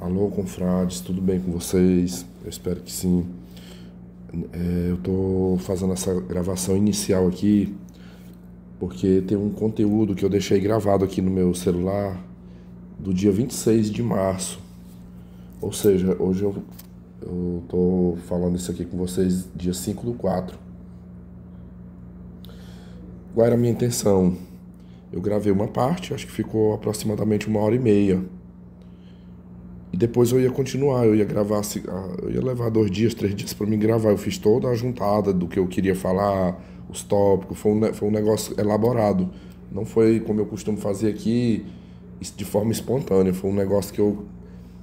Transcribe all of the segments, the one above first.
Alô, confrades, tudo bem com vocês? Eu espero que sim. Eu tô fazendo essa gravação inicial aqui porque tem um conteúdo que eu deixei gravado aqui no meu celular do dia 26 de março. Ou seja, hoje eu tô falando isso aqui com vocês dia 5/4. Qual era a minha intenção? Eu gravei uma parte, acho que ficou aproximadamente 1h30. E depois eu ia continuar, eu ia gravar, eu ia levar 2 dias, 3 dias para me gravar. Eu fiz toda a juntada do que eu queria falar, os tópicos, foi um negócio elaborado. Não foi como eu costumo fazer aqui, de forma espontânea. Foi um negócio que eu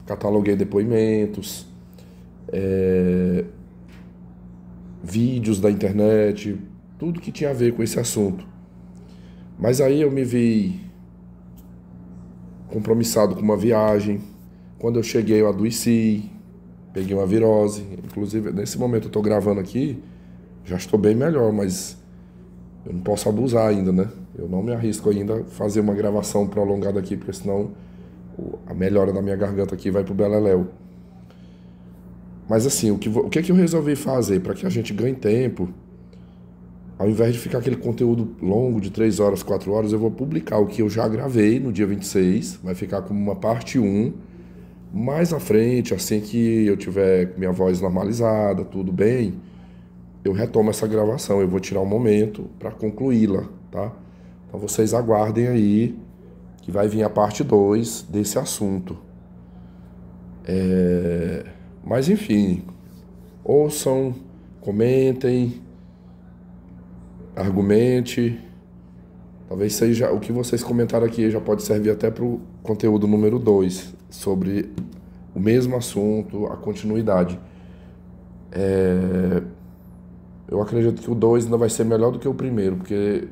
cataloguei depoimentos, vídeos da internet, tudo que tinha a ver com esse assunto. Mas aí eu me vi compromissado com uma viagem. Quando eu cheguei, eu adoeci, peguei uma virose. Inclusive, nesse momento eu estou gravando aqui, já estou bem melhor, mas eu não posso abusar ainda, né? Eu não me arrisco ainda a fazer uma gravação prolongada aqui, porque senão a melhora da minha garganta aqui vai pro beleléu. Mas assim, o que eu resolvi fazer para que a gente ganhe tempo, ao invés de ficar aquele conteúdo longo de 3 horas, 4 horas, eu vou publicar o que eu já gravei no dia 26, vai ficar como uma parte 1. Mais à frente, assim que eu tiver com minha voz normalizada, tudo bem, eu retomo essa gravação. Eu vou tirar um momento para concluí-la, tá? Então vocês aguardem aí que vai vir a parte 2 desse assunto. Mas enfim, ouçam, comentem, argumente. Talvez seja o que vocês comentaram aqui já pode servir até para o conteúdo número 2 sobre o mesmo assunto, a continuidade. Eu acredito que o 2 ainda vai ser melhor do que o primeiro, porque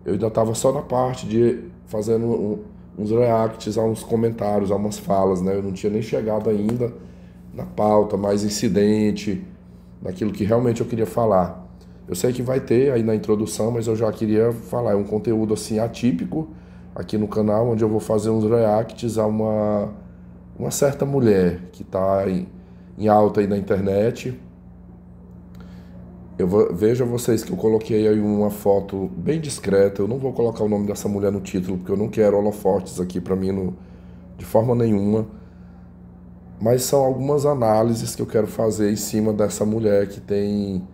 eu ainda estava só na parte de fazendo uns reacts a uns comentários, a umas falas, né? Eu não tinha nem chegado ainda na pauta mais incidente, daquilo que realmente eu queria falar. Eu sei que vai ter aí na introdução, mas eu já queria falar. É um conteúdo assim atípico aqui no canal, onde eu vou fazer uns reacts a uma certa mulher que está em alta aí na internet. Veja vocês que eu coloquei aí uma foto bem discreta. Eu não vou colocar o nome dessa mulher no título, porque eu não quero holofotes aqui para mim de forma nenhuma. Mas são algumas análises que eu quero fazer em cima dessa mulher que tem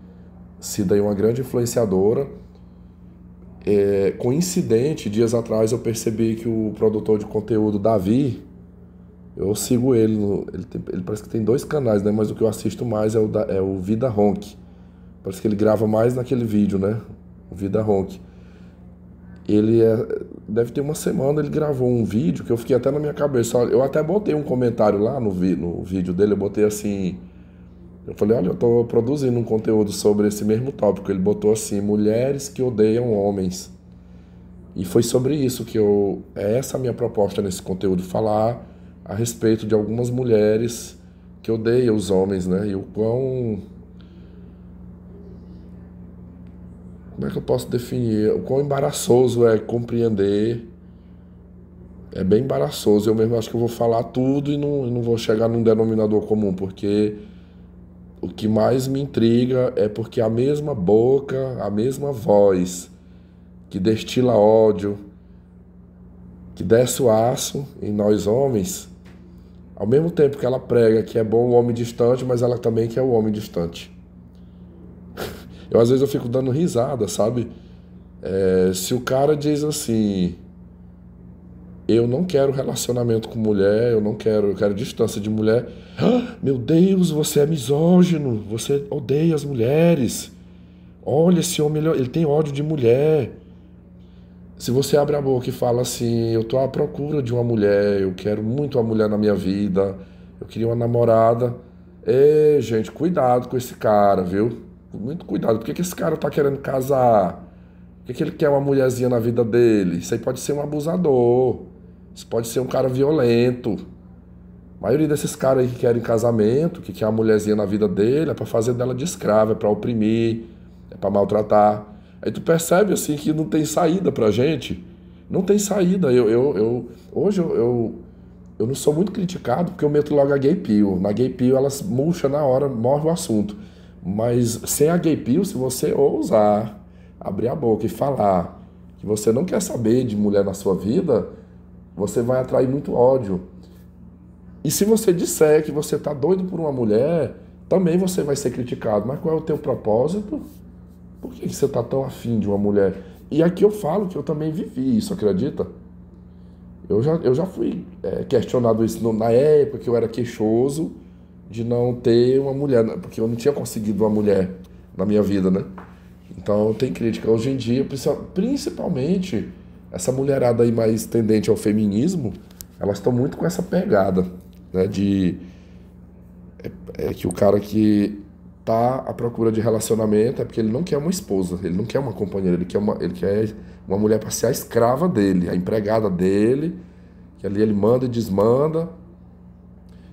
sido aí uma grande influenciadora. Coincidente, dias atrás eu percebi que o produtor de conteúdo, Davi, eu sigo ele, ele parece que tem 2 canais, né? Mas o que eu assisto mais é o Vida Ronk. Parece que ele grava mais naquele vídeo, né? O Vida Ronk. Deve ter uma semana, ele gravou um vídeo que eu fiquei até na minha cabeça. Eu até botei um comentário lá no vídeo dele, eu botei assim. Eu falei, olha, eu tô produzindo um conteúdo sobre esse mesmo tópico. Ele botou assim, mulheres que odeiam homens. E foi sobre isso que é essa a minha proposta nesse conteúdo, falar a respeito de algumas mulheres que odeiam os homens, né? E o quão... Como é que eu posso definir? O quão embaraçoso é compreender. É bem embaraçoso. Eu mesmo acho que eu vou falar tudo e não vou chegar num denominador comum, porque o que mais me intriga é porque a mesma boca, a mesma voz que destila ódio, que desce o aço em nós homens, ao mesmo tempo que ela prega que é bom o homem distante, mas ela também quer o homem distante. Às vezes eu fico dando risada, sabe? Se o cara diz assim, eu não quero relacionamento com mulher, eu quero distância de mulher. Ah, meu Deus, você é misógino, você odeia as mulheres. Olha, esse homem, ele tem ódio de mulher. Se você abre a boca e fala assim, eu tô à procura de uma mulher, eu quero muito uma mulher na minha vida, eu queria uma namorada. Gente, cuidado com esse cara, viu? Muito cuidado. Por que esse cara tá querendo casar? Por que ele quer uma mulherzinha na vida dele? Isso aí pode ser um abusador. Isso pode ser um cara violento. A maioria desses caras aí que querem casamento, que quer uma mulherzinha na vida dele, é pra fazer dela de escrava, é pra oprimir, é pra maltratar. Aí tu percebe assim que não tem saída pra gente. Não tem saída. Hoje eu não sou muito criticado porque eu meto logo a gay pill. Na gay pill elas murcham na hora, morre o assunto. Mas sem a gay pill, se você ousar abrir a boca e falar que você não quer saber de mulher na sua vida, você vai atrair muito ódio. E se você disser que você tá doido por uma mulher, também você vai ser criticado. Mas qual é o teu propósito? Por que você tá tão afim de uma mulher? E aqui eu falo que eu também vivi isso, acredita? Eu já fui questionado isso na época que eu era queixoso de não ter uma mulher, né? Porque eu não tinha conseguido uma mulher na minha vida, né? Então tem crítica. Hoje em dia, principalmente essa mulherada aí mais tendente ao feminismo, elas estão muito com essa pegada, né? Que o cara que tá à procura de relacionamento é porque ele não quer uma esposa, ele não quer uma companheira, ele quer uma mulher para ser a escrava dele, a empregada dele, que ali ele manda e desmanda.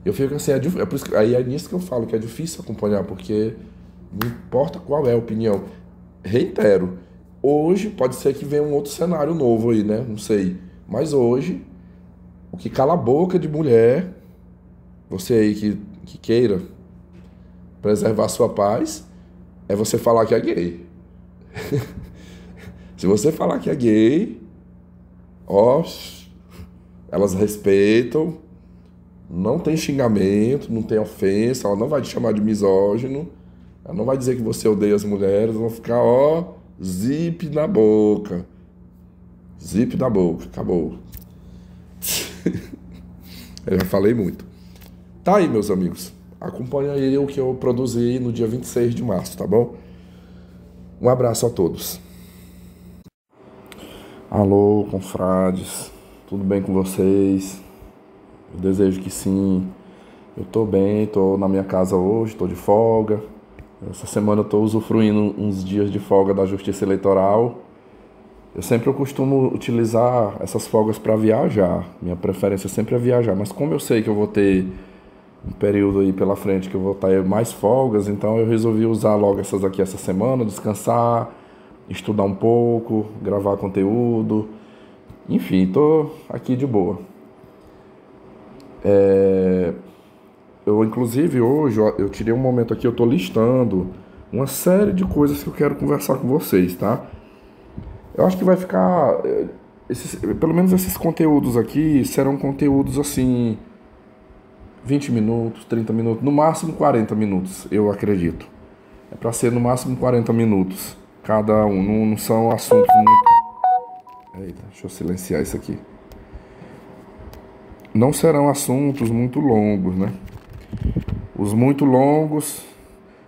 Eu fico assim, por isso aí é nisso que eu falo que é difícil acompanhar, porque não importa qual é a opinião. Reitero, hoje pode ser que venha um outro cenário novo aí, né? Não sei. Mas hoje, o que cala a boca de mulher, você aí que queira preservar a sua paz, é você falar que é gay. Se você falar que é gay, ó, elas respeitam, não tem xingamento, não tem ofensa, ela não vai te chamar de misógino, ela não vai dizer que você odeia as mulheres, vão ficar, ó, zip na boca. Zip na boca, acabou. Eu já falei muito. Tá aí, meus amigos. Acompanha aí o que eu produzi no dia 26 de março, tá bom? Um abraço a todos. Alô, confrades. Tudo bem com vocês? Eu desejo que sim. Eu tô bem, tô na minha casa hoje, tô de folga. Essa semana eu tô usufruindo uns dias de folga da Justiça Eleitoral. Eu costumo utilizar essas folgas para viajar. Minha preferência sempre é viajar, mas como eu sei que eu vou ter um período aí pela frente que eu vou ter mais folgas, então eu resolvi usar logo essas aqui essa semana, descansar, estudar um pouco, gravar conteúdo. Enfim, tô aqui de boa. Eu, inclusive, hoje, ó, eu tirei um momento aqui, eu tô listando uma série de coisas que eu quero conversar com vocês, tá? Eu acho que vai ficar... pelo menos esses conteúdos aqui serão conteúdos, assim, 20 minutos, 30 minutos, no máximo 40 minutos, eu acredito. É pra ser no máximo 40 minutos cada um, não são assuntos muito... Eita, deixa eu silenciar isso aqui. Não serão assuntos muito longos, né? Os muito longos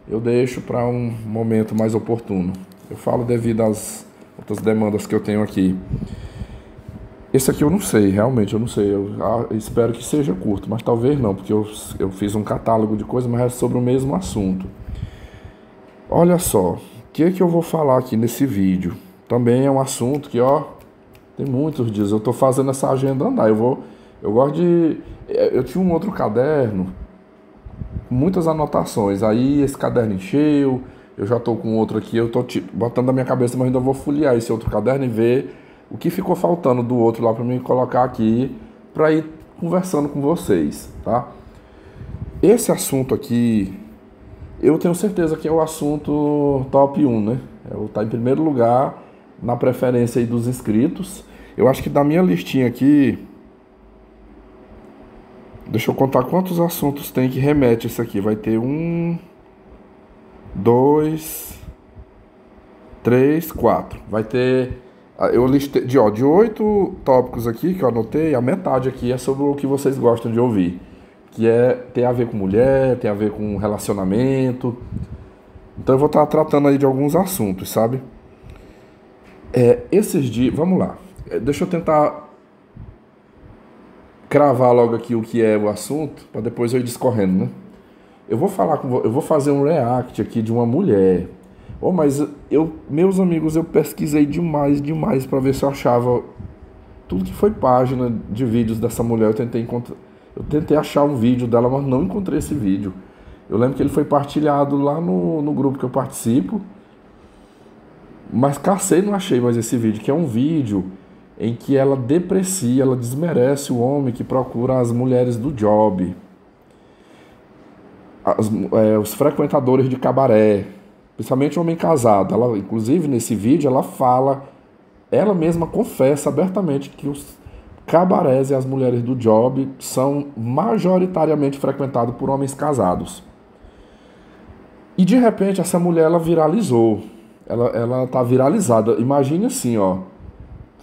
eu deixo para um momento mais oportuno. Eu falo devido às outras demandas que eu tenho aqui. Esse aqui eu não sei, realmente eu não sei. Eu espero que seja curto, mas talvez não, porque eu fiz um catálogo de coisas, mas é sobre o mesmo assunto. Olha só, o que eu vou falar aqui nesse vídeo? Também é um assunto que, ó, tem muitos dias. Eu tô fazendo essa agenda andar. Eu gosto de... Eu tinha um outro caderno, muitas anotações. Aí esse caderno encheu, eu já tô com outro aqui, eu tô botando na minha cabeça, mas ainda vou folhear esse outro caderno e ver o que ficou faltando do outro lá para mim colocar aqui, para ir conversando com vocês, tá? Esse assunto aqui, eu tenho certeza que é o assunto top 1, né? Tá em primeiro lugar na preferência aí dos inscritos. Eu acho que da minha listinha aqui, deixa eu contar quantos assuntos tem que remete isso aqui. Vai ter 1, 2, 3, 4. Vai ter... Eu listei de 8 tópicos aqui que eu anotei, a metade aqui é sobre o que vocês gostam de ouvir. Que tem a ver com mulher, tem a ver com relacionamento. Então eu vou estar tratando aí de alguns assuntos, sabe? Esses dias... Vamos lá. Deixa eu tentar cravar logo aqui o que é o assunto, para depois eu ir discorrendo, né? Eu vou fazer um react aqui de uma mulher. Mas meus amigos, eu pesquisei demais para ver se eu achava tudo que foi página de vídeos dessa mulher. Eu tentei achar um vídeo dela, mas não encontrei esse vídeo. Eu lembro que ele foi partilhado lá no grupo que eu participo, mas cacei, não achei mais esse vídeo, que é um vídeo em que ela deprecia, ela desmerece o homem que procura as mulheres do job, os frequentadores de cabaré, principalmente o homem casado. Ela, inclusive, nesse vídeo, ela fala, ela mesma confessa abertamente que os cabarés e as mulheres do job são majoritariamente frequentados por homens casados. E de repente essa mulher ela viralizou. Ela tá viralizada. Imagine assim, ó.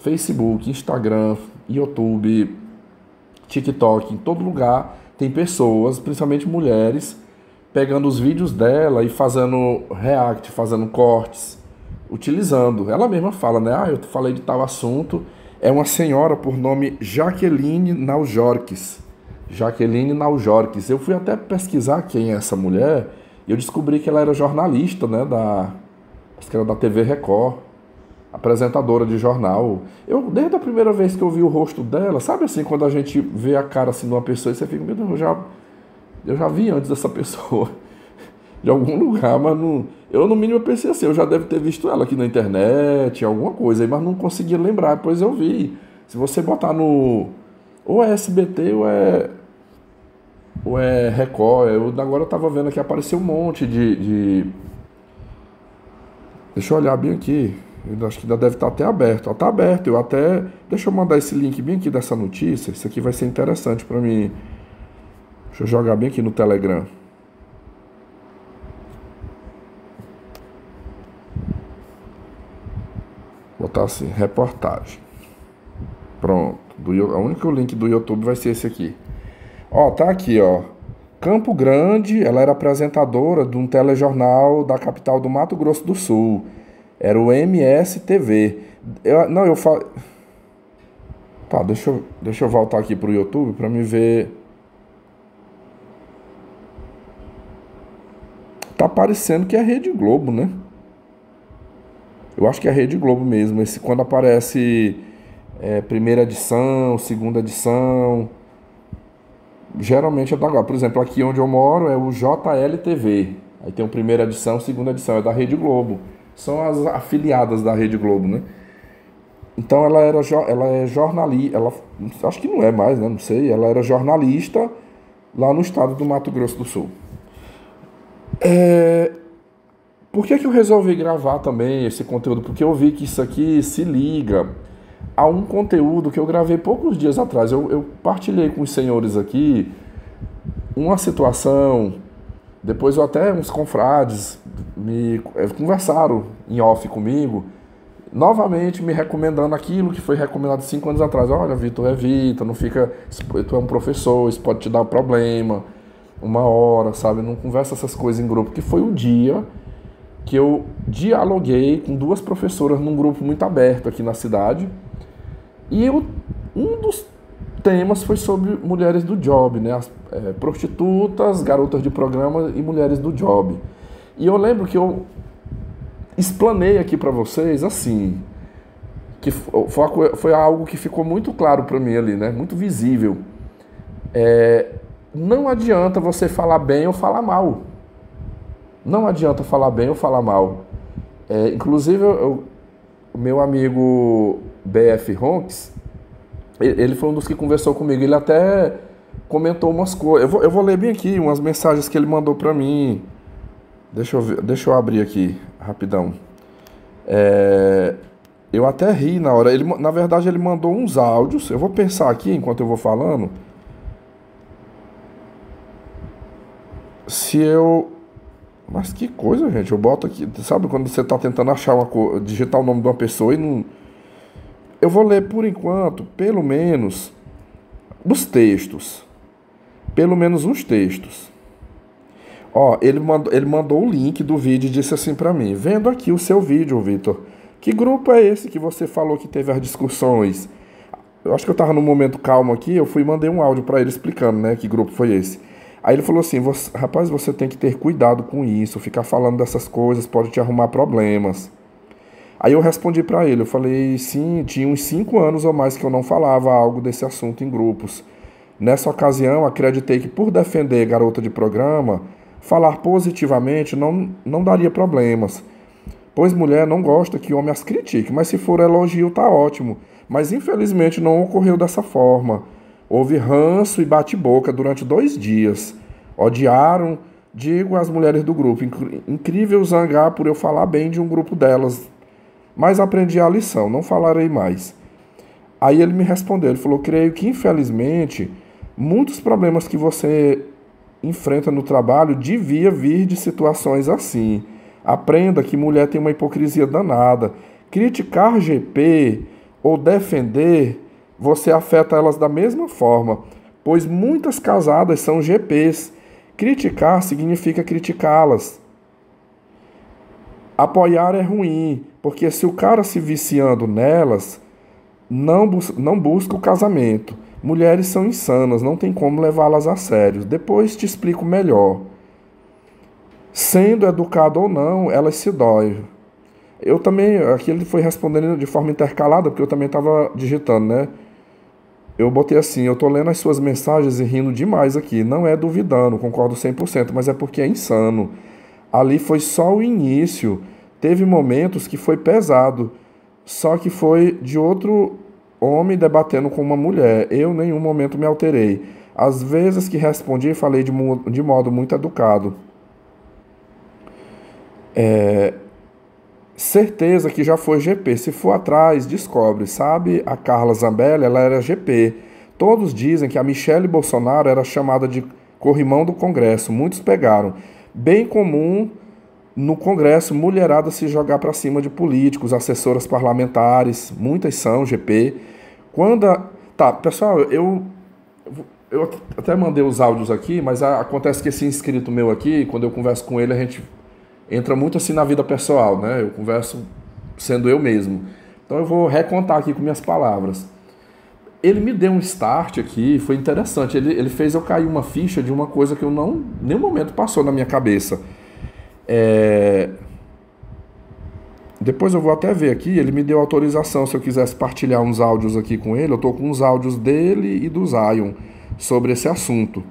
Facebook, Instagram, YouTube, TikTok, em todo lugar tem pessoas, principalmente mulheres, pegando os vídeos dela e fazendo react, fazendo cortes, utilizando. Ela mesma fala, né? Eu falei de tal assunto. É uma senhora por nome Jaqueline Naujorques. Jaqueline Naujorques. Eu fui até pesquisar quem é essa mulher e eu descobri que ela era jornalista, né? Acho que era da TV Record, apresentadora de jornal. Desde a primeira vez que eu vi o rosto dela, sabe assim, quando a gente vê a cara assim de uma pessoa e você fica, meu Deus, eu já vi antes dessa pessoa de algum lugar, mas não, eu no mínimo pensei assim, eu já devo ter visto ela aqui na internet, alguma coisa, mas não conseguia lembrar, depois eu vi. Se você botar no ou é SBT ou é Record, agora eu tava vendo aqui, apareceu um monte Deixa eu olhar bem aqui. Eu acho que ainda deve estar até aberto. Tá aberto. Deixa eu mandar esse link bem aqui dessa notícia. Isso aqui vai ser interessante para mim. Deixa eu jogar bem aqui no Telegram. Botar assim, reportagem. Pronto. O único link do YouTube vai ser esse aqui. Ó, tá aqui, ó. Campo Grande, ela era apresentadora de um telejornal da capital do Mato Grosso do Sul. Era o MSTV. Eu falo. Tá, deixa eu voltar aqui pro YouTube pra me ver. Tá parecendo que é Rede Globo, né? Eu acho que é Rede Globo mesmo. Quando aparece primeira edição, segunda edição. Geralmente é da Globo. Por exemplo, aqui onde eu moro é o JLTV. Aí tem a primeira edição, segunda edição. É da Rede Globo. São as afiliadas da Rede Globo, né? Então ela é jornalista. Acho que não é mais, né? Não sei. Ela era jornalista lá no estado do Mato Grosso do Sul. Por que eu resolvi gravar também esse conteúdo? Porque eu vi que isso aqui se liga a um conteúdo que eu gravei poucos dias atrás. Eu partilhei com os senhores aqui uma situação, depois até uns confrades me conversaram em off comigo, novamente me recomendando aquilo que foi recomendado 5 anos atrás. Olha, Vitor, evita, não fica, tu é um professor, isso pode te dar um problema, uma hora, sabe, não conversa essas coisas em grupo, que foi o dia que eu dialoguei com 2 professoras num grupo muito aberto aqui na cidade. E um dos temas foi sobre mulheres do job, né? As prostitutas, garotas de programa e mulheres do job. E eu lembro que eu explanei aqui para vocês assim, que foi algo que ficou muito claro para mim ali, né? Muito visível. Não adianta você falar bem ou falar mal. Não adianta falar bem ou falar mal. Inclusive, o meu amigo BF Ronks, ele foi um dos que conversou comigo. Ele até comentou umas coisas. Eu vou ler bem aqui umas mensagens que ele mandou pra mim. Deixa eu abrir aqui, rapidão. Eu até ri na hora. Na verdade, ele mandou uns áudios. Eu vou pensar aqui, enquanto eu vou falando, se eu... Mas que coisa, gente. Eu boto aqui... Sabe quando você tá tentando achar digitar o nome de uma pessoa e não... Eu vou ler, por enquanto, pelo menos os textos. Pelo menos uns textos. Ó, ele mandou o link do vídeo e disse assim pra mim: vendo aqui o seu vídeo, Vitor, que grupo é esse que você falou que teve as discussões? Eu acho que eu tava num momento calmo aqui, eu fui e mandei um áudio pra ele explicando, né, que grupo foi esse. Aí ele falou assim: rapaz, você tem que ter cuidado com isso, ficar falando dessas coisas pode te arrumar problemas. Aí eu respondi pra ele, eu falei, sim, tinha uns 5 anos ou mais que eu não falava algo desse assunto em grupos. Nessa ocasião, acreditei que por defender garota de programa, falar positivamente não daria problemas, pois mulher não gosta que homem as critique, mas se for elogio tá ótimo, Mas infelizmente não ocorreu dessa forma. Houve ranço e bate-boca durante 2 dias. Odiaram, digo, as mulheres do grupo. Incrível zangar por eu falar bem de um grupo delas. Mas aprendi a lição, não falarei mais. Aí ele me respondeu, ele falou, creio que infelizmente muitos problemas que você enfrenta no trabalho devia vir de situações assim. Aprenda que mulher tem uma hipocrisia danada. Criticar GP ou defender, você afeta elas da mesma forma, pois muitas casadas são GPs. Criticar significa criticá-las. Apoiar é ruim, porque se o cara se viciando nelas, não busca o casamento. Mulheres são insanas, não tem como levá-las a sério. Depois te explico melhor. Sendo educado ou não, elas se doem. Eu também, aqui ele foi respondendo de forma intercalada, porque eu também estava digitando, né? Eu botei assim, eu tô lendo as suas mensagens e rindo demais aqui. Não é duvidando, concordo 100%, mas é porque é insano. Ali foi só o início. Teve momentos que foi pesado. Só que foi de outro homem debatendo com uma mulher. Eu em nenhum momento me alterei. Às vezes que respondi, falei de modo muito educado. Certeza que já foi GP. Se for atrás, descobre. Sabe, a Carla Zambelli, ela era GP. Todos dizem que a Michelle Bolsonaro era chamada de corrimão do Congresso. Muitos pegaram. Bem comum no Congresso, mulherada se jogar para cima de políticos, assessoras parlamentares. Muitas são GP. Tá, pessoal, eu até mandei os áudios aqui, mas acontece que esse inscrito meu aqui, quando eu converso com ele, a gente entra muito assim na vida pessoal, né? Eu converso sendo eu mesmo. Então eu vou recontar aqui com minhas palavras. Ele me deu um start aqui, foi interessante. Ele fez eu cair uma ficha de uma coisa que eu não, em nenhum momento passou na minha cabeça. Depois eu vou até ver aqui, ele me deu autorização se eu quisesse partilhar uns áudios aqui com ele. Eu estou com uns áudios dele e do Zion sobre esse assunto.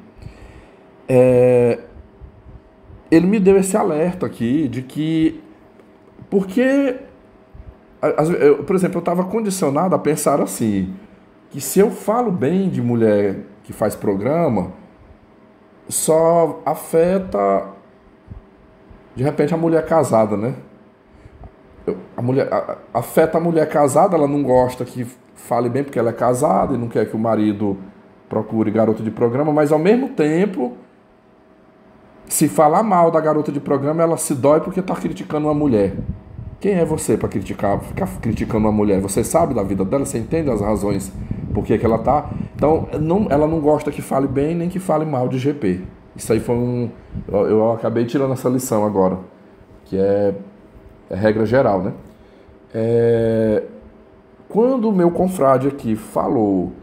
Ele me deu esse alerta aqui de que... Porque, por exemplo, eu estava condicionado a pensar assim, que se eu falo bem de mulher que faz programa, só afeta, de repente, a mulher casada, né? Afeta a mulher casada, ela não gosta que fale bem porque ela é casada e não quer que o marido procure garota de programa, mas ao mesmo tempo... Se falar mal da garota de programa, ela se dói porque está criticando uma mulher. Quem é você para ficar criticando uma mulher? Você sabe da vida dela? Você entende as razões por que ela está? Então, ela não gosta que fale bem nem que fale mal de GP. Isso aí foi eu acabei tirando essa lição agora, que é regra geral, né? Quando o meu confrade aqui falou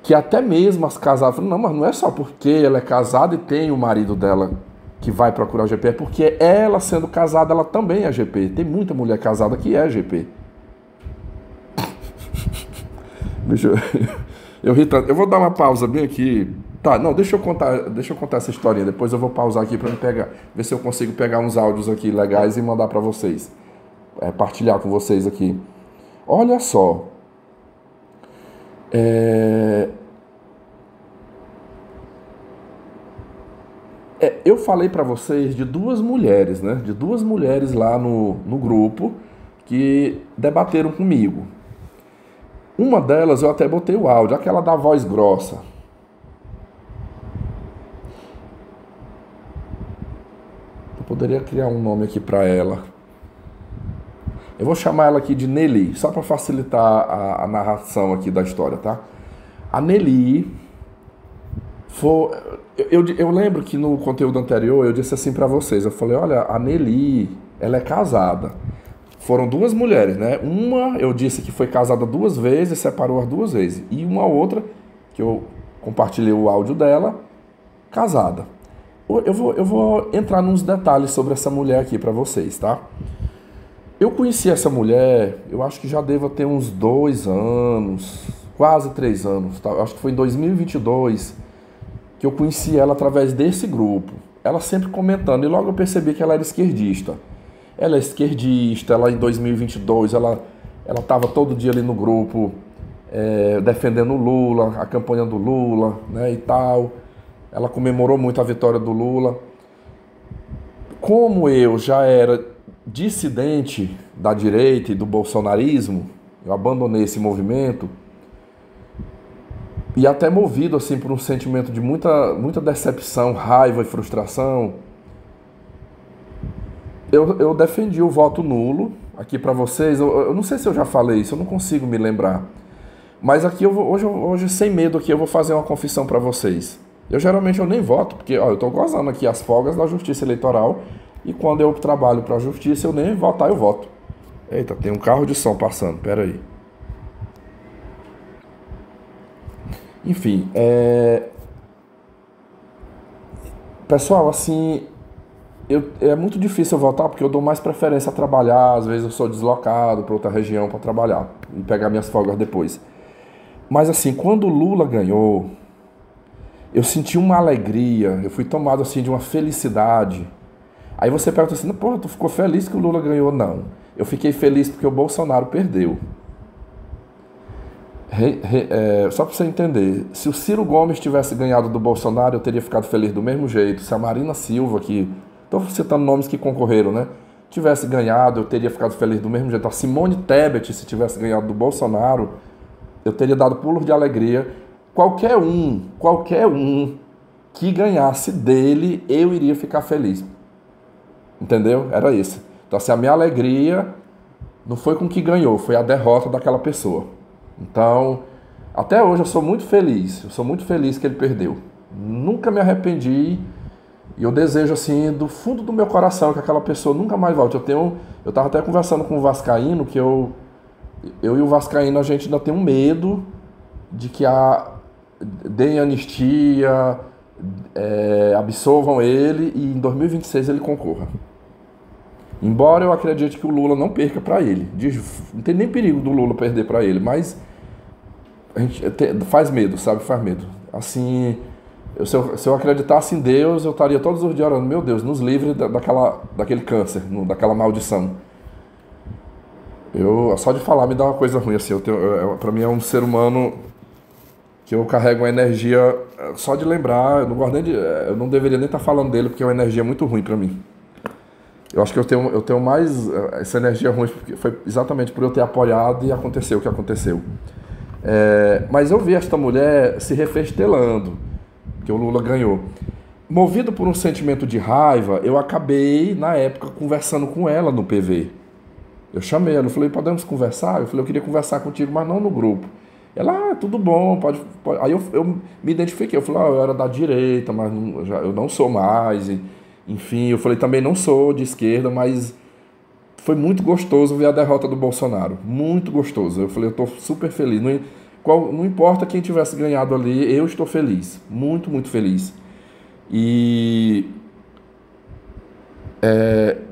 que até mesmo as casadas falam, não, mas não é só porque ela é casada e tem o marido dela que vai procurar o GP, é porque ela sendo casada, ela também é GP. Tem muita mulher casada que é GP. Eu ri tanto. Eu vou dar uma pausa bem aqui. Tá, não, deixa eu contar essa historinha. Depois eu vou pausar aqui para ver se eu consigo pegar uns áudios aqui legais e mandar para vocês. Partilhar com vocês aqui. Olha só. Eu falei para vocês de 2 mulheres, né? De 2 mulheres lá no grupo que debateram comigo. Uma delas eu até botei o áudio, aquela da voz grossa. Eu poderia criar um nome aqui para ela. Eu vou chamar ela aqui de Nelly, só para facilitar a narração aqui da história, tá? A Nelly foi... Eu lembro que no conteúdo anterior eu disse assim para vocês, eu falei, olha, a Nelly, ela é casada. Foram 2 mulheres, né? Uma eu disse que foi casada 2 vezes, separou as 2 vezes. E uma outra, que eu compartilhei o áudio dela, casada. Eu vou entrar nos detalhes sobre essa mulher aqui para vocês, tá? Eu conheci essa mulher, eu acho que já devo ter uns 2 anos, quase 3 anos, tá? Eu acho que foi em 2022 que eu conheci ela através desse grupo. Ela sempre comentando, e logo eu percebi que ela era esquerdista. Ela é esquerdista, ela em 2022, ela estava todo dia ali no grupo, defendendo o Lula, a campanha do Lula, né, e tal. Ela comemorou muito a vitória do Lula. Como eu já era dissidente da direita e do bolsonarismo, eu abandonei esse movimento e até movido assim por um sentimento de muita decepção, raiva e frustração, eu defendi o voto nulo aqui para vocês. Eu não sei se eu já falei isso, eu não consigo me lembrar. Mas aqui hoje sem medo aqui eu vou fazer uma confissão para vocês. Eu nem voto, porque ó, eu estou gozando aqui as folgas da Justiça Eleitoral e quando eu trabalho para a Justiça eu nem votar eu voto. Eita, tem um carro de som passando, pera aí. Enfim, pessoal, assim, é muito difícil eu votar porque eu dou mais preferência a trabalhar, às vezes eu sou deslocado para outra região para trabalhar e pegar minhas folgas depois. Mas assim, quando o Lula ganhou, eu senti uma alegria, eu fui tomado assim de uma felicidade. Aí você pergunta assim, pô, tu ficou feliz que o Lula ganhou? Não, eu fiquei feliz porque o Bolsonaro perdeu. Só para você entender, se o Ciro Gomes tivesse ganhado do Bolsonaro, eu teria ficado feliz do mesmo jeito. Se a Marina Silva, que estou citando nomes que concorreram, né, tivesse ganhado, eu teria ficado feliz do mesmo jeito. A Simone Tebet, se tivesse ganhado do Bolsonaro, eu teria dado pulos de alegria. Qualquer um que ganhasse dele, eu iria ficar feliz. Entendeu? Era isso. Então, assim, a minha alegria não foi com o que ganhou, foi a derrota daquela pessoa. Então, até hoje eu sou muito feliz que ele perdeu. Nunca me arrependi e eu desejo, assim, do fundo do meu coração que aquela pessoa nunca mais volte. Eu tava até conversando com o vascaíno que eu e o vascaíno a gente ainda tem um medo de que deem anistia, absolvam ele e em 2026 ele concorra. Embora eu acredite que o Lula não perca para ele. Não tem nem perigo do Lula perder para ele, mas a gente faz medo, sabe? Faz medo. Assim, se eu acreditasse em Deus, eu estaria todos os dias orando, meu Deus, nos livre daquele câncer, daquela maldição. Só de falar me dá uma coisa ruim, assim. Para mim é um ser humano que eu carrego uma energia, só de lembrar, eu não deveria nem estar falando dele, porque é uma energia muito ruim para mim. Eu acho que eu tenho mais essa energia ruim, porque foi exatamente por eu ter apoiado e aconteceu o que aconteceu. Mas eu vi esta mulher se refestelando, que o Lula ganhou. Movido por um sentimento de raiva, eu acabei, na época, conversando com ela no PV. Eu chamei ela, eu falei, podemos conversar? Eu falei, eu queria conversar contigo, mas não no grupo. Ela, tudo bom, pode. Aí eu me identifiquei, eu falei, eu era da direita, mas eu não sou mais. Enfim, eu falei, também não sou de esquerda, mas foi muito gostoso ver a derrota do Bolsonaro. Muito gostoso. Eu falei, eu estou super feliz. Não importa quem tivesse ganhado ali, eu estou feliz. Muito, muito feliz. E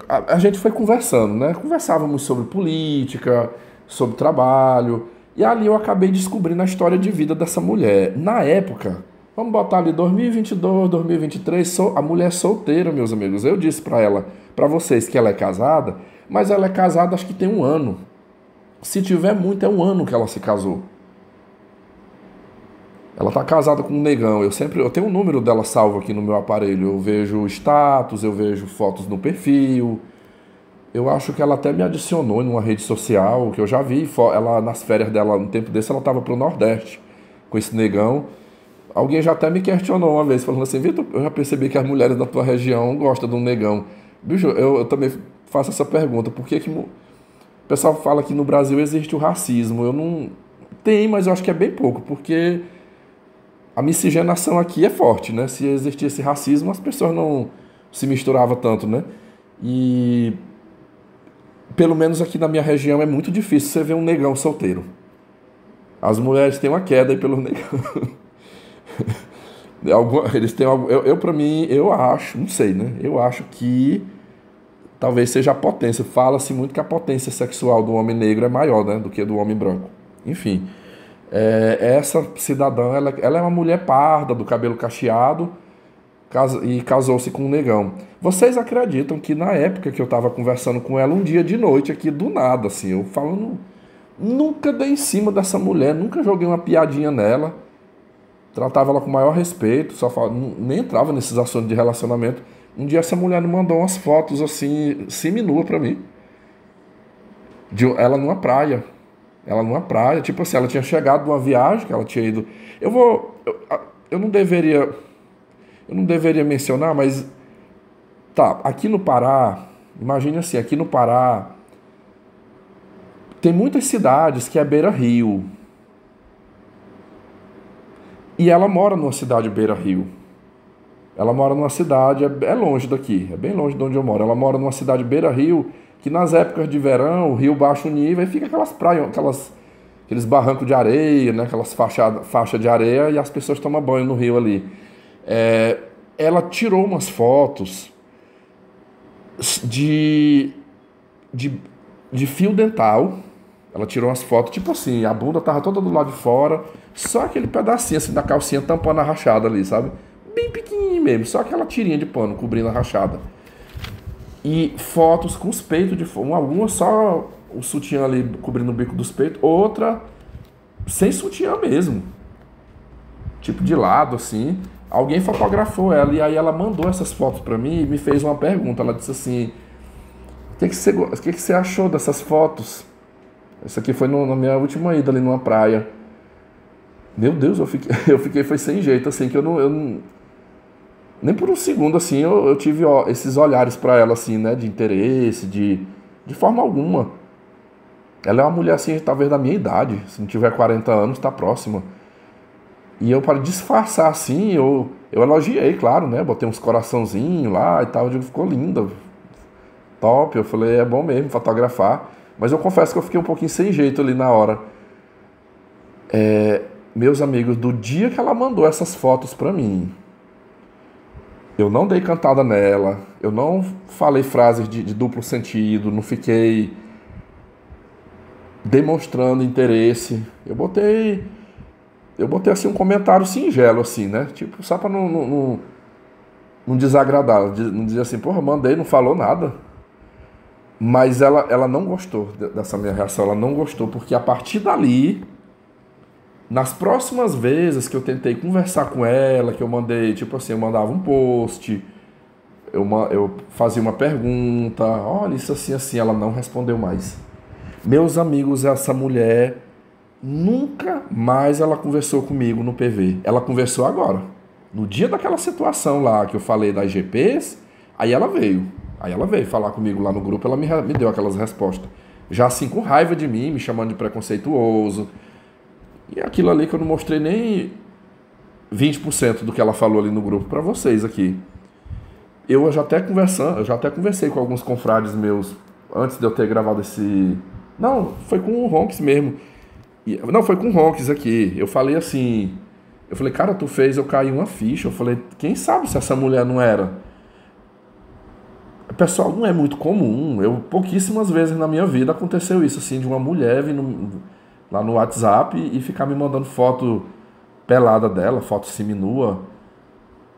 a gente foi conversando, né? Conversávamos sobre política, sobre trabalho. E ali eu acabei descobrindo a história de vida dessa mulher. Na época, vamos botar ali 2022, 2023, a mulher solteira, meus amigos. Eu disse para vocês que ela é casada, mas ela é casada acho que tem 1 ano. Se tiver muito, é 1 ano que ela se casou. Ela tá casada com um negão. Eu tenho o número dela salvo aqui no meu aparelho. Eu vejo status, eu vejo fotos no perfil. Eu acho que ela até me adicionou em uma rede social, que eu já vi ela nas férias dela, no tempo desse ela estava pro Nordeste com esse negão. Alguém já até me questionou uma vez, falando assim, Vitor, eu já percebi que as mulheres da tua região gostam de um negão. Bicho, eu também faço essa pergunta, por que o pessoal fala que no Brasil existe o racismo? Eu não... Tem, mas eu acho que é bem pouco, porque a miscigenação aqui é forte, né? Se existisse racismo, as pessoas não se misturavam tanto, né? E pelo menos aqui na minha região é muito difícil você ver um negão solteiro. As mulheres têm uma queda aí pelo negão. Eles têm algo. Para mim, eu acho, não sei, né? Eu acho que talvez seja a potência. Fala-se muito que a potência sexual do homem negro é maior, né, do que do homem branco. Enfim, essa cidadã, ela é uma mulher parda, do cabelo cacheado, e casou-se com um negão. Vocês acreditam que na época que eu estava conversando com ela, um dia de noite aqui, do nada, assim, eu falando Nunca dei em cima dessa mulher, nunca joguei uma piadinha nela. Tratava ela com o maior respeito, nem entrava nesses assuntos de relacionamento. Um dia essa mulher me mandou umas fotos assim, seminua pra mim. Ela numa praia. Ela numa praia, tipo assim, ela tinha chegado de uma viagem que ela tinha ido. Eu não deveria. Eu não deveria mencionar, mas. Tá, aqui no Pará, imagine assim, aqui no Pará tem muitas cidades que é beira-rio. E ela mora numa cidade beira-rio. Ela mora numa cidade, é longe daqui, é bem longe de onde eu moro. Ela mora numa cidade beira-rio, que nas épocas de verão, o rio baixa o nível e fica aquelas praias, aqueles barrancos de areia, né? Aquelas faixas de areia e as pessoas tomam banho no rio ali. Ela tirou umas fotos de, de, de fio dental. Ela tirou umas fotos, tipo assim, a bunda tava toda do lado de fora, só aquele pedacinho assim da calcinha tampando a rachada ali, sabe? Bem pequenininho mesmo, só aquela tirinha de pano cobrindo a rachada. E fotos com os peitos de fora, algumas só o sutiã ali cobrindo o bico dos peitos, outra sem sutiã mesmo, tipo de lado assim. Alguém fotografou ela e aí ela mandou essas fotos pra mim e me fez uma pergunta. Ela disse assim: o que você achou dessas fotos? Isso aqui foi na minha última ida ali numa praia. Meu Deus, eu fiquei foi sem jeito, assim, que eu não nem por um segundo, assim, eu tive esses olhares pra ela, assim, né, de interesse, de forma alguma. Ela é uma mulher, assim, talvez da minha idade, se não tiver 40 anos, tá próxima. E eu, para disfarçar, assim, eu elogiei, claro, né, botei uns coraçãozinhos lá e tal, eu digo, ficou linda, top, eu falei, é bom mesmo fotografar. Mas eu confesso que eu fiquei um pouquinho sem jeito ali na hora. Meus amigos, do dia que ela mandou essas fotos pra mim, eu não dei cantada nela, eu não falei frases de duplo sentido, não fiquei demonstrando interesse. Eu botei assim um comentário singelo, assim, né? Tipo, só pra não desagradar, não dizer assim, porra, mandei, não falou nada. Mas ela não gostou dessa minha reação, ela não gostou, porque a partir dali, nas próximas vezes que eu tentei conversar com ela, que eu mandei, tipo assim, eu mandava um post, eu fazia uma pergunta, olha, isso assim, assim, ela não respondeu mais. Meus amigos, essa mulher, nunca mais ela conversou comigo no PV. Ela conversou agora. No dia daquela situação lá que eu falei das GPs, aí ela veio. Aí ela veio falar comigo lá no grupo, ela me deu aquelas respostas. Já assim, com raiva de mim, me chamando de preconceituoso. E aquilo ali que eu não mostrei nem 20% do que ela falou ali no grupo para vocês aqui. Eu já até conversei com alguns confrades meus antes de eu ter gravado esse... Não, foi com o Ronks mesmo. Não, foi com o Ronks aqui. Eu falei assim... Eu falei, cara, tu fez eu cair uma ficha. Eu falei, quem sabe se essa mulher não era... Pessoal, não é muito comum. Pouquíssimas vezes na minha vida aconteceu isso, assim, de uma mulher vindo lá no WhatsApp e ficar me mandando foto pelada dela, foto seminua.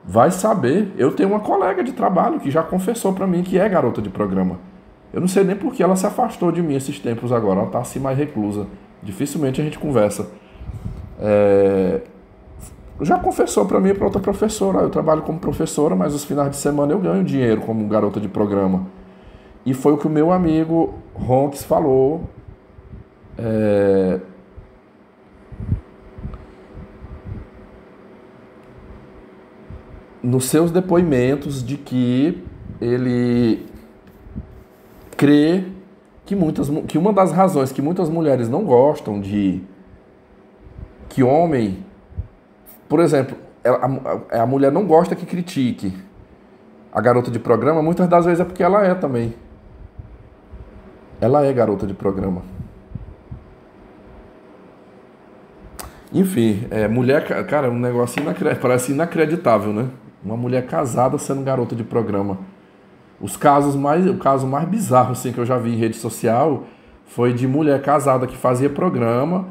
Vai saber. Eu tenho uma colega de trabalho que já confessou pra mim que é garota de programa. Eu não sei nem por que ela se afastou de mim esses tempos agora. Ela tá assim mais reclusa. Dificilmente a gente conversa. Já confessou pra mim e pra outra professora. Eu trabalho como professora, mas os finais de semana eu ganho dinheiro como garota de programa. E foi o que o meu amigo Ronks falou. Nos seus depoimentos de que ele crê que uma das razões que muitas mulheres não gostam de que homem, por exemplo, a mulher não gosta que critique a garota de programa, muitas das vezes é porque ela é também. Ela é garota de programa. Enfim, mulher, cara, um negócio parece inacreditável, né? Uma mulher casada sendo garota de programa. O caso mais bizarro assim, que eu já vi em rede social foi de mulher casada que fazia programa,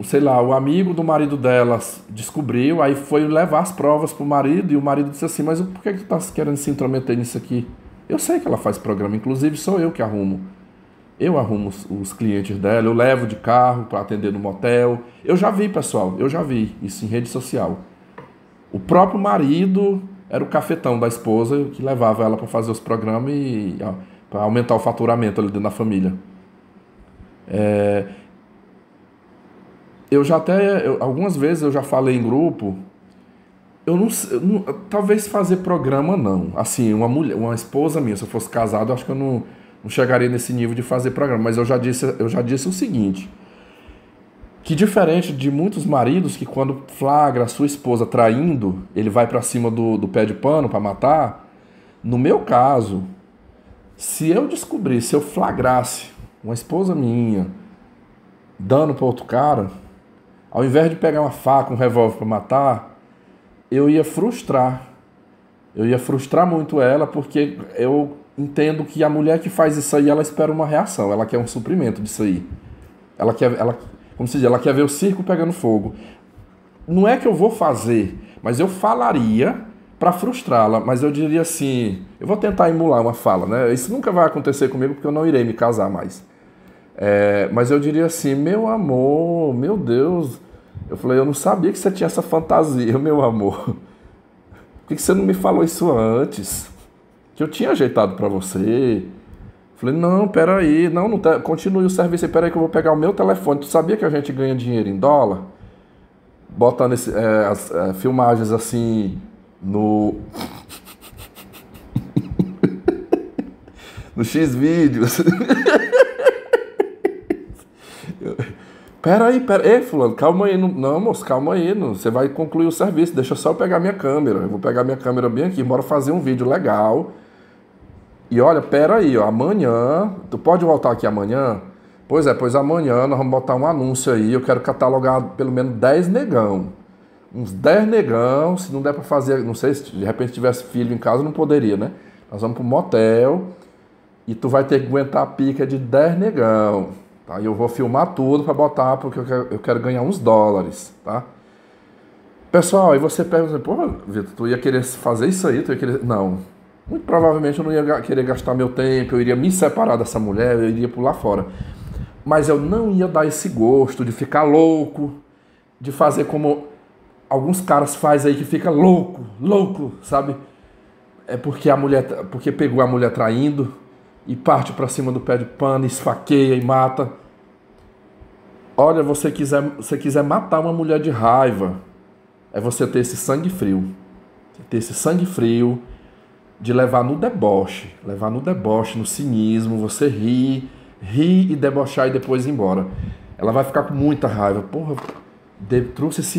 sei lá, o amigo do marido dela descobriu, aí foi levar as provas pro marido e o marido disse assim, mas por que tu tá querendo se intrometer nisso aqui? Eu sei que ela faz programa, inclusive sou eu que arrumo. Eu arrumo os clientes dela, eu levo de carro para atender no motel. Eu já vi, pessoal, eu já vi isso em rede social. O próprio marido era o cafetão da esposa que levava ela para fazer os programas e para aumentar o faturamento ali dentro da família. Eu já até, algumas vezes eu já falei em grupo, talvez fazer programa não. Assim, uma mulher, uma esposa minha, se eu fosse casado, eu acho que eu não chegaria nesse nível de fazer programa. Mas eu já disse o seguinte, que diferente de muitos maridos que quando flagra a sua esposa traindo, ele vai pra cima do pé de pano pra matar. No meu caso, se eu flagrasse uma esposa minha dando pra outro cara, ao invés de pegar uma faca, um revólver pra matar, eu ia frustrar. Eu ia frustrar muito ela, porque eu entendo que a mulher que faz isso aí, ela espera uma reação, ela quer um suprimento disso aí. Como se diz, ela quer ver o circo pegando fogo. Não é que eu vou fazer, mas eu falaria para frustrá-la, mas eu diria assim, eu vou tentar emular uma fala, né? Isso nunca vai acontecer comigo porque eu não irei me casar mais. Mas eu diria assim, meu amor, meu Deus, eu falei, eu não sabia que você tinha essa fantasia, meu amor. Por que você não me falou isso antes? Que eu tinha ajeitado para você. Falei, não, peraí, não tá, continue o serviço aí, peraí que eu vou pegar o meu telefone. Tu sabia que a gente ganha dinheiro em dólar? Botando as filmagens assim no no X-Vídeos. Ei, fulano, calma aí. Não, moço, calma aí. Não, você vai concluir o serviço, deixa só eu pegar minha câmera. Eu vou pegar minha câmera bem aqui, bora fazer um vídeo legal. E olha, pera aí, ó, amanhã, tu pode voltar aqui amanhã? Pois amanhã nós vamos botar um anúncio aí, eu quero catalogar pelo menos 10 negão. Uns 10 negão, se não der pra fazer, não sei, se de repente tivesse filho em casa, não poderia, né? Nós vamos pro motel e tu vai ter que aguentar a pica de 10 negão, tá? E eu vou filmar tudo pra botar, porque eu quero ganhar uns dólares, tá? Pessoal, aí você pergunta, pô, Vitor, tu ia querer fazer isso aí? Tu ia querer... Não. Muito provavelmente eu não ia querer gastar meu tempo, eu iria me separar dessa mulher, eu iria pular fora. Mas eu não ia dar esse gosto de ficar louco, de fazer como alguns caras fazem aí que fica louco, sabe? É porque pegou a mulher traindo e parte pra cima do pé de pano, esfaqueia e mata. Olha, você quiser matar uma mulher de raiva, é você ter esse sangue frio. Ter esse sangue frio de levar no deboche, no cinismo, você rir e debochar e depois ir embora. Ela vai ficar com muita raiva. Porra,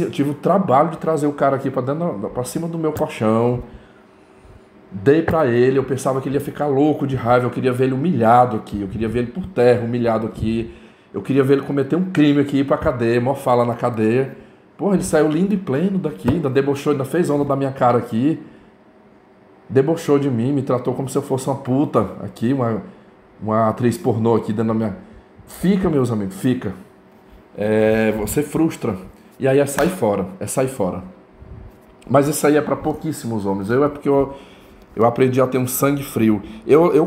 tive o trabalho de trazer o cara aqui pra cima do meu colchão. Dei pra ele, eu pensava que ele ia ficar louco de raiva, eu queria ver ele humilhado aqui, eu queria ver ele por terra, humilhado aqui. Eu queria ver ele cometer um crime aqui, ir pra cadeia, mó fala na cadeia. Porra, ele saiu lindo e pleno daqui, ainda debochou, ainda fez onda da minha cara aqui. Debochou de mim, me tratou como se eu fosse uma puta aqui, uma atriz pornô aqui dentro da minha... Fica, meus amigos, fica. Você frustra. E aí é sair fora. Mas isso aí é para pouquíssimos homens. É porque eu aprendi a ter um sangue frio.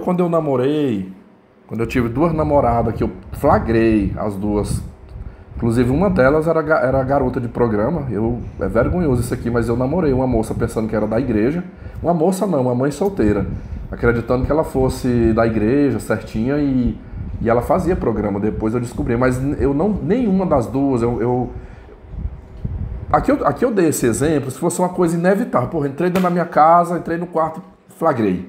Quando eu namorei, quando eu tive duas namoradas, que eu flagrei as duas. Inclusive uma delas era garota de programa. É vergonhoso isso aqui, mas eu namorei uma moça pensando que era da igreja. Uma moça não, uma mãe solteira. Acreditando que ela fosse da igreja, certinha, e ela fazia programa. Depois eu descobri, mas eu não, nenhuma das duas, Aqui eu dei esse exemplo, se fosse uma coisa inevitável. Porra, entrei dentro da minha casa, entrei no quarto, flagrei.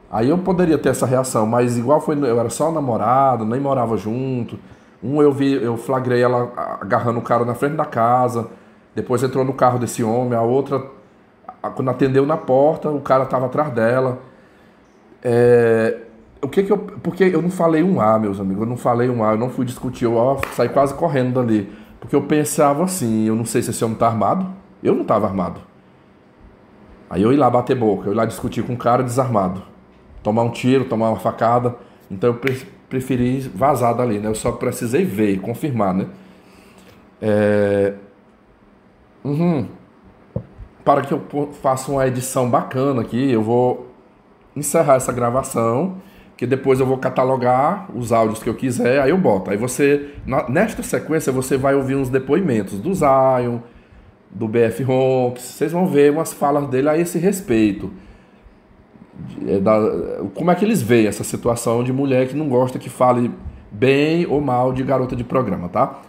Aí eu poderia ter essa reação, mas igual eu era só namorado, nem morava junto. Eu flagrei ela agarrando o cara na frente da casa, depois entrou no carro desse homem, a outra, quando atendeu na porta, o cara estava atrás dela. Porque eu não falei um A, meus amigos, eu não fui discutir, eu saí quase correndo dali. Porque eu pensava assim, eu não sei se esse homem tá armado, eu não estava armado. Aí eu ia lá bater boca, eu ia lá discutir com um cara desarmado. Tomar um tiro, tomar uma facada. Então eu preferi vazar dali, né? Eu só precisei ver, confirmar, né? Para que eu faça uma edição bacana aqui, eu vou encerrar essa gravação. que depois eu vou catalogar os áudios que eu quiser, aí eu boto. Aí você, nesta sequência, você vai ouvir uns depoimentos do Zion, do BF Ronks, vocês vão ver umas falas dele a esse respeito. Como é que eles veem essa situação de mulher que não gosta que fale bem ou mal de garota de programa, tá?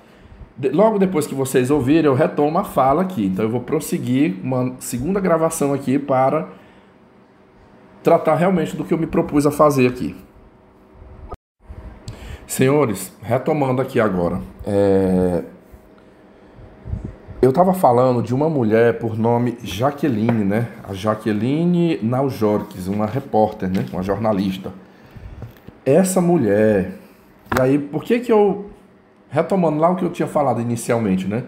Logo depois que vocês ouvirem, eu retomo a fala aqui. Então eu vou prosseguir uma segunda gravação aqui para tratar realmente do que eu me propus a fazer aqui. Senhores, retomando aqui agora. Eu estava falando de uma mulher por nome Jaqueline, né? A Jaqueline Naujorques, uma repórter, né? Uma jornalista. Essa mulher... E aí, por que eu... Retomando lá o que eu tinha falado inicialmente, né?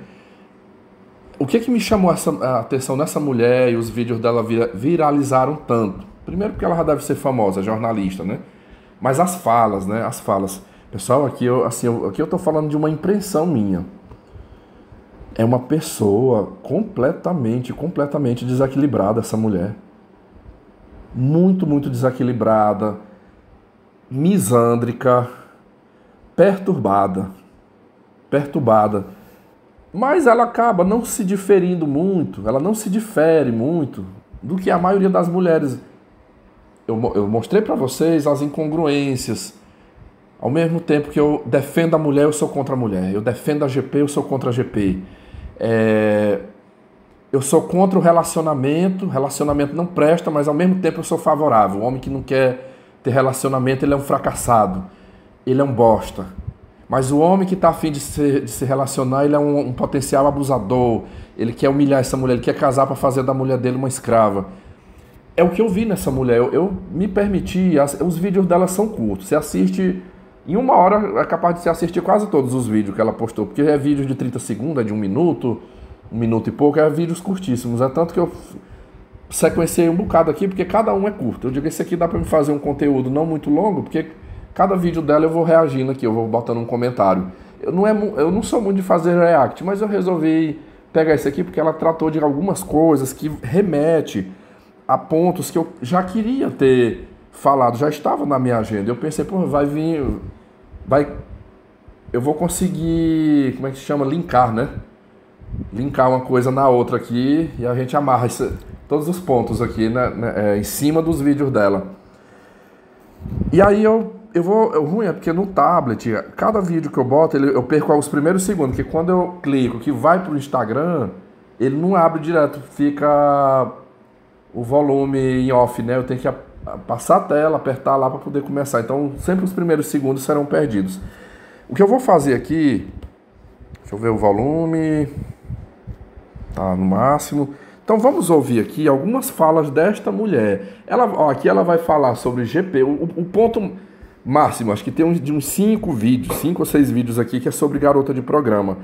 O que me chamou a atenção nessa mulher e os vídeos dela viralizaram tanto? Primeiro porque ela já deve ser famosa, jornalista, né? Mas as falas, né? As falas. Pessoal, aqui eu tô falando de uma impressão minha. É uma pessoa completamente desequilibrada, essa mulher. Muito desequilibrada, misândrica, perturbada. Mas ela acaba não se diferindo muito, ela não se difere muito do que a maioria das mulheres. Eu mostrei para vocês as incongruências. Ao mesmo tempo que eu defendo a mulher, eu sou contra a mulher. Eu defendo a GP, eu sou contra a GP. Eu sou contra o relacionamento não presta, mas ao mesmo tempo eu sou favorável. O homem que não quer ter relacionamento, ele é um fracassado, ele é um bosta. Mas o homem que está afim de se relacionar, ele é um potencial abusador, ele quer humilhar essa mulher, ele quer casar para fazer da mulher dele uma escrava. É o que eu vi nessa mulher, eu me permiti, os vídeos dela são curtos, você assiste... Em 1 hora é capaz de você assistir quase todos os vídeos que ela postou, porque é vídeo de 30 segundos, é de 1 minuto e pouco, é vídeos curtíssimos. É tanto que eu sequenciei um bocado aqui, porque cada um é curto. Eu digo, esse aqui dá pra me fazer um conteúdo não muito longo, porque cada vídeo dela eu vou reagindo aqui, eu vou botando um comentário. Eu não sou muito de fazer react, mas eu resolvi pegar esse aqui porque ela tratou de algumas coisas que remete a pontos que eu já queria ter falado, já estava na minha agenda. Eu pensei, pô, eu vou conseguir, como é que se chama? Linkar, né? Linkar uma coisa na outra aqui e a gente amarra todos os pontos aqui, né, em cima dos vídeos dela. E aí o ruim é porque no tablet, cada vídeo que eu boto, eu perco os primeiros segundos, porque quando eu clico que vai pro Instagram, ele não abre direto, fica o volume em off, né? Eu tenho que passar a tela, apertar lá para poder começar. Então, sempre os primeiros segundos serão perdidos. O que eu vou fazer aqui... Deixa eu ver o volume... Tá no máximo. Então, vamos ouvir aqui algumas falas desta mulher. Aqui ela vai falar sobre GP. O ponto máximo, acho que tem uns 5 ou 6 vídeos aqui que é sobre garota de programa.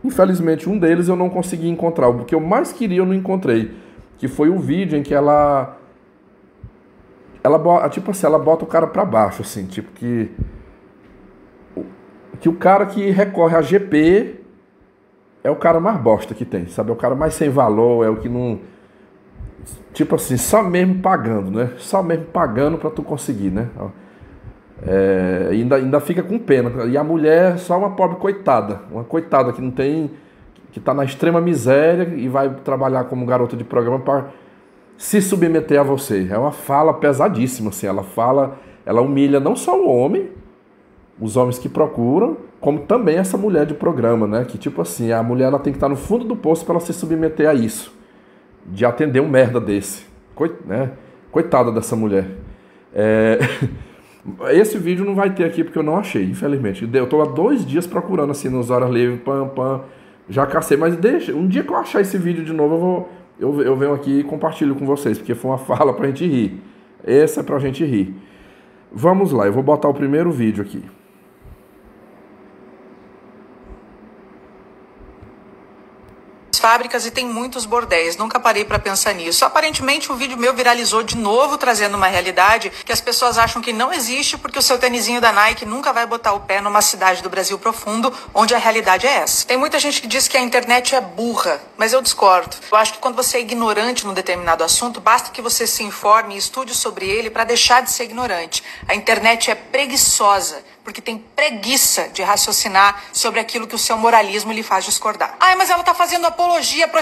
Infelizmente, um deles eu não consegui encontrar. O que eu mais queria eu não encontrei. Que foi o vídeo em que ela tipo assim, ela bota o cara pra baixo, assim, tipo que o cara que recorre a GP é o cara mais bosta que tem, sabe? É o cara mais sem valor, é o que não... Tipo assim, só mesmo pagando, né? Só mesmo pagando pra tu conseguir, né? Ainda fica com pena. E a mulher é só uma pobre coitada, uma coitada que não tem... que tá na extrema miséria e vai trabalhar como garota de programa para se submeter a você. É uma fala pesadíssima, assim. Ela humilha não só o homem, os homens que procuram, como também essa mulher de programa, né? Que tipo assim, a mulher ela tem que estar no fundo do poço para ela se submeter a isso, de atender um merda desse. Coitada dessa mulher. Esse vídeo não vai ter aqui porque eu não achei, infelizmente. Eu tô há 2 dias procurando assim nos horas livres, já cacei, mas deixa. Um dia que eu achar esse vídeo de novo, eu venho aqui e compartilho com vocês, porque foi uma fala pra gente rir. Essa é pra gente rir. Vamos lá, eu vou botar o primeiro vídeo aqui. fábricas e tem muitos bordéis. Nunca parei para pensar nisso. Aparentemente, um vídeo meu viralizou de novo, trazendo uma realidade que as pessoas acham que não existe porque o seu tênisinho da Nike nunca vai botar o pé numa cidade do Brasil profundo, onde a realidade é essa. Tem muita gente que diz que a internet é burra, mas eu discordo. Eu acho que quando você é ignorante num determinado assunto, basta que você se informe e estude sobre ele para deixar de ser ignorante. A internet é preguiçosa, porque tem preguiça de raciocinar sobre aquilo que o seu moralismo lhe faz discordar. Ai, mas ela tá fazendo apologia para...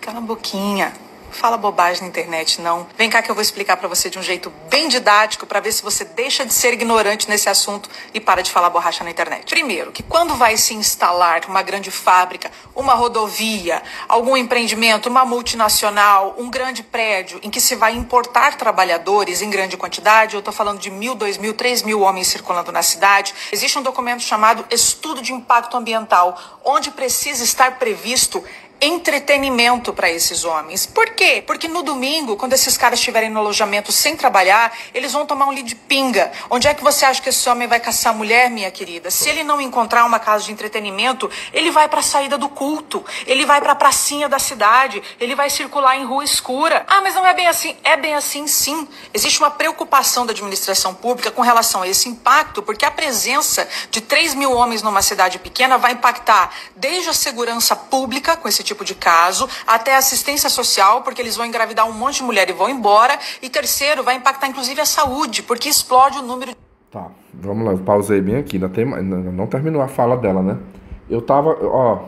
Cala a boquinha. Fala bobagem na internet, não. Vem cá que eu vou explicar pra você de um jeito bem didático pra ver se você deixa de ser ignorante nesse assunto e para de falar borracha na internet. Primeiro, que quando vai se instalar uma grande fábrica, uma rodovia, algum empreendimento, uma multinacional, um grande prédio em que se vai importar trabalhadores em grande quantidade, eu tô falando de 1.000, 2.000, 3.000 homens circulando na cidade, existe um documento chamado Estudo de Impacto Ambiental, onde precisa estar previsto entretenimento para esses homens. Por quê? Porque no domingo, quando esses caras estiverem no alojamento sem trabalhar, eles vão tomar um lit de pinga. Onde é que você acha que esse homem vai caçar mulher, minha querida? Se ele não encontrar uma casa de entretenimento, ele vai para a saída do culto, ele vai para a pracinha da cidade, ele vai circular em rua escura. Ah, mas não é bem assim. É bem assim, sim. Existe uma preocupação da administração pública com relação a esse impacto, porque a presença de 3.000 homens numa cidade pequena vai impactar desde a segurança pública, com esse tipo de caso, até a assistência social, porque eles vão engravidar um monte de mulher e vão embora, e terceiro, vai impactar inclusive a saúde, porque explode o número de... Tá, vamos lá, eu pausei bem aqui, não terminou a fala dela, né?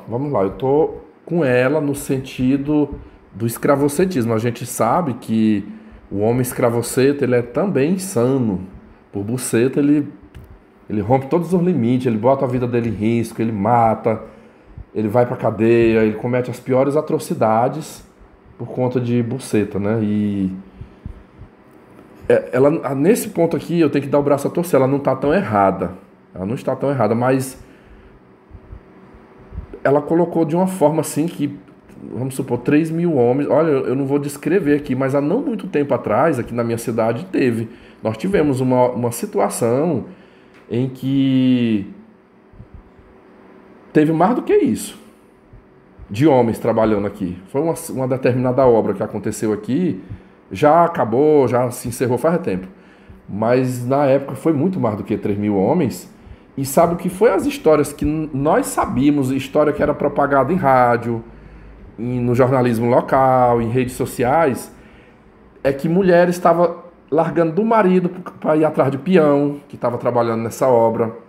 Vamos lá, eu tô com ela no sentido do escravocetismo. A gente sabe que o homem escravoceta, ele é também insano. Por buceta, ele rompe todos os limites, ele bota a vida dele em risco, ele mata... Ele vai pra cadeia, ele comete as piores atrocidades por conta de buceta, né? E ela, nesse ponto aqui, eu tenho que dar o braço a torcer. Ela não tá tão errada. Ela não está tão errada, mas ela colocou de uma forma assim que, vamos supor, 3.000 homens. Olha, eu não vou descrever aqui, mas há não muito tempo atrás, aqui na minha cidade, nós tivemos uma situação em que teve mais do que isso, de homens trabalhando aqui. Foi uma determinada obra que aconteceu aqui, já acabou, já se encerrou faz tempo. Mas na época foi muito mais do que 3.000 homens. E sabe o que foi as histórias que nós sabíamos, história que era propagada em rádio, no jornalismo local, em redes sociais, é que mulheres estavam largando do marido para ir atrás de peão, que estava trabalhando nessa obra.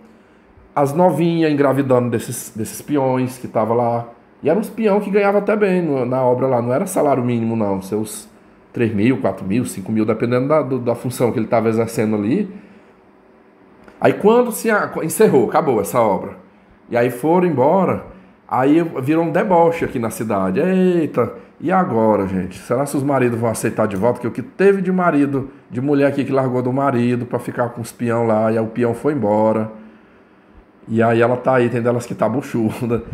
As novinhas engravidando desses peões que estavam lá. E eram uns peão que ganhavam até bem na obra lá. Não era salário mínimo, não. Seus 3.000, 4.000, 5.000, dependendo da função que ele estava exercendo ali. Aí quando se encerrou, acabou essa obra. E aí foram embora. Aí virou um deboche aqui na cidade. Eita, e agora, gente? Será que os maridos vão aceitar de volta? Porque o que teve de mulher aqui que largou do marido para ficar com os peão lá. E aí o peão foi embora. E aí ela tá aí, tem delas que tá buchuda.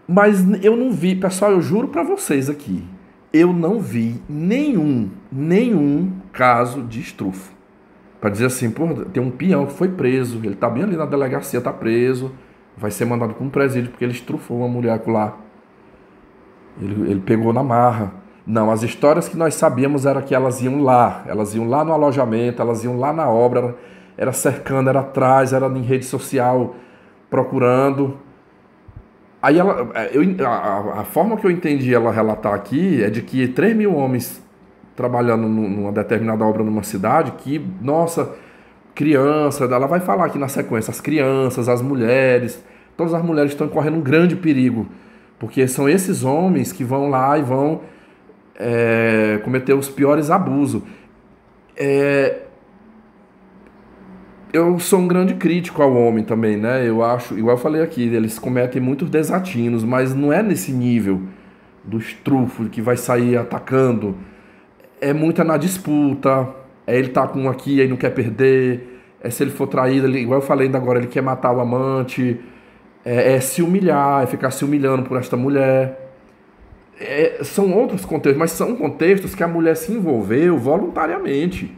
Mas eu não vi, pessoal, eu juro pra vocês aqui, eu não vi nenhum caso de estrufo. Pra dizer assim, pô, tem um peão que foi preso, ele tá bem ali na delegacia, tá preso, vai ser mandado pra um presídio porque ele estrufou uma mulher lá. Ele pegou na marra. Não, as histórias que nós sabíamos era que elas iam lá no alojamento, elas iam lá na obra, era cercando, era atrás, era em rede social, procurando. Aí a forma que eu entendi ela relatar aqui é de que 3.000 homens trabalhando numa determinada obra numa cidade, que, nossa, criança, ela vai falar aqui na sequência, as crianças, as mulheres, todas as mulheres estão correndo um grande perigo, porque são esses homens que vão lá e vão cometer os piores abusos. Eu sou um grande crítico ao homem também, né? Eu acho, igual eu falei aqui, eles cometem muitos desatinos, mas não é nesse nível do estrufo que vai sair atacando. É muita na disputa, ele tá com um aqui, aí não quer perder, se ele for traído, igual eu falei ainda agora, ele quer matar o amante, se humilhar, ficar se humilhando por esta mulher. São outros contextos, mas são contextos que a mulher se envolveu voluntariamente.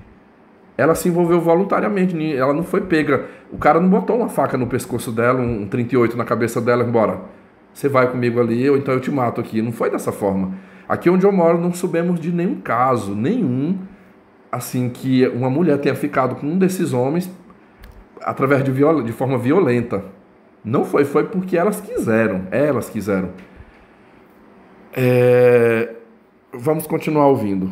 Ela se envolveu voluntariamente, ela não foi pega. O cara não botou uma faca no pescoço dela, um 38 na cabeça dela, embora. você vai comigo ali, ou então eu te mato aqui. Não foi dessa forma. Aqui onde eu moro não soubemos de nenhum caso, nenhum, assim, que uma mulher tenha ficado com um desses homens através de forma violenta. Não foi, foi porque elas quiseram, Vamos continuar ouvindo.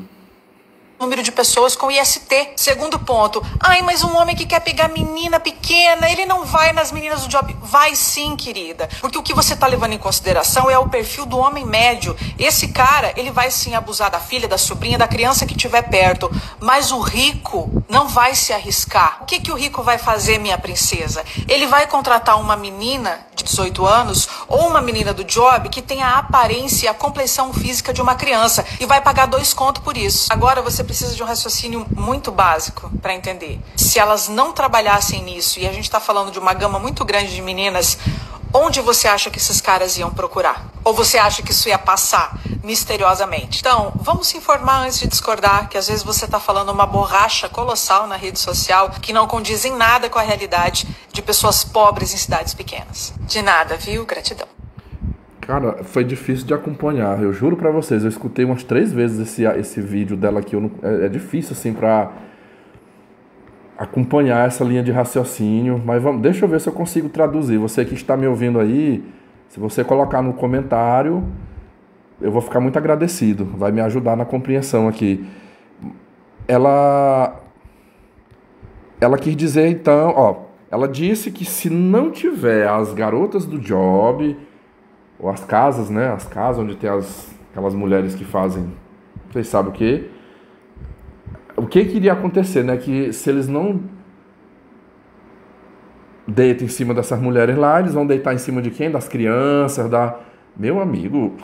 Número de pessoas com IST. Segundo ponto. Ai, mas um homem que quer pegar menina pequena, ele não vai nas meninas do job. Vai sim, querida. Porque o que você tá levando em consideração é o perfil do homem médio. Esse cara, ele vai sim abusar da filha, da sobrinha, da criança que estiver perto. Mas o rico não vai se arriscar. O que que o rico vai fazer, minha princesa? Ele vai contratar uma menina de 18 anos ou uma menina do job que tenha a aparência e a complexão física de uma criança e vai pagar 2 contos por isso. Agora você precisa de um raciocínio muito básico para entender. Se elas não trabalhassem nisso, e a gente está falando de uma gama muito grande de meninas, onde você acha que esses caras iam procurar? Ou você acha que isso ia passar misteriosamente? Então, vamos se informar antes de discordar, que às vezes você está falando uma borracha colossal na rede social que não condiz em nada com a realidade de pessoas pobres em cidades pequenas. De nada, viu? Gratidão. Cara, foi difícil de acompanhar, eu juro pra vocês, eu escutei umas 3 vezes esse vídeo dela aqui, é difícil assim pra acompanhar essa linha de raciocínio, mas deixa eu ver se eu consigo traduzir. Você que está me ouvindo aí, se você colocar no comentário, eu vou ficar muito agradecido, vai me ajudar na compreensão aqui. Ela quis dizer então, ela disse que se não tiver as garotas do job, ou as casas, né? As casas onde tem aquelas mulheres que fazem, vocês sabem o quê? O que iria acontecer, né? Que se eles não deitam em cima dessas mulheres lá, eles vão deitar em cima de quem? Das crianças, Meu amigo,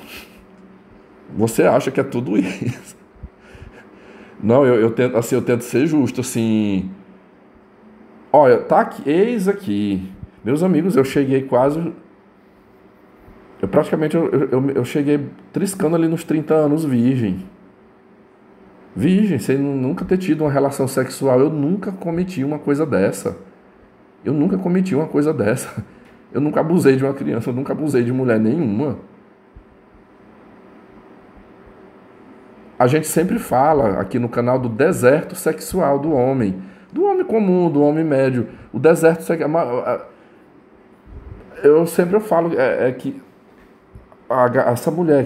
você acha que é tudo isso? Não, eu tento ser justo, assim. Olha, tá aqui, eis aqui. Meus amigos, eu cheguei quase... Eu cheguei triscando ali nos 30 anos virgem. Virgem, sem nunca ter tido uma relação sexual. Eu nunca cometi uma coisa dessa. Eu nunca abusei de uma criança, eu nunca abusei de mulher nenhuma. A gente sempre fala aqui no canal do deserto sexual do homem. Do homem comum, do homem médio. O deserto sexual... Eu sempre falo que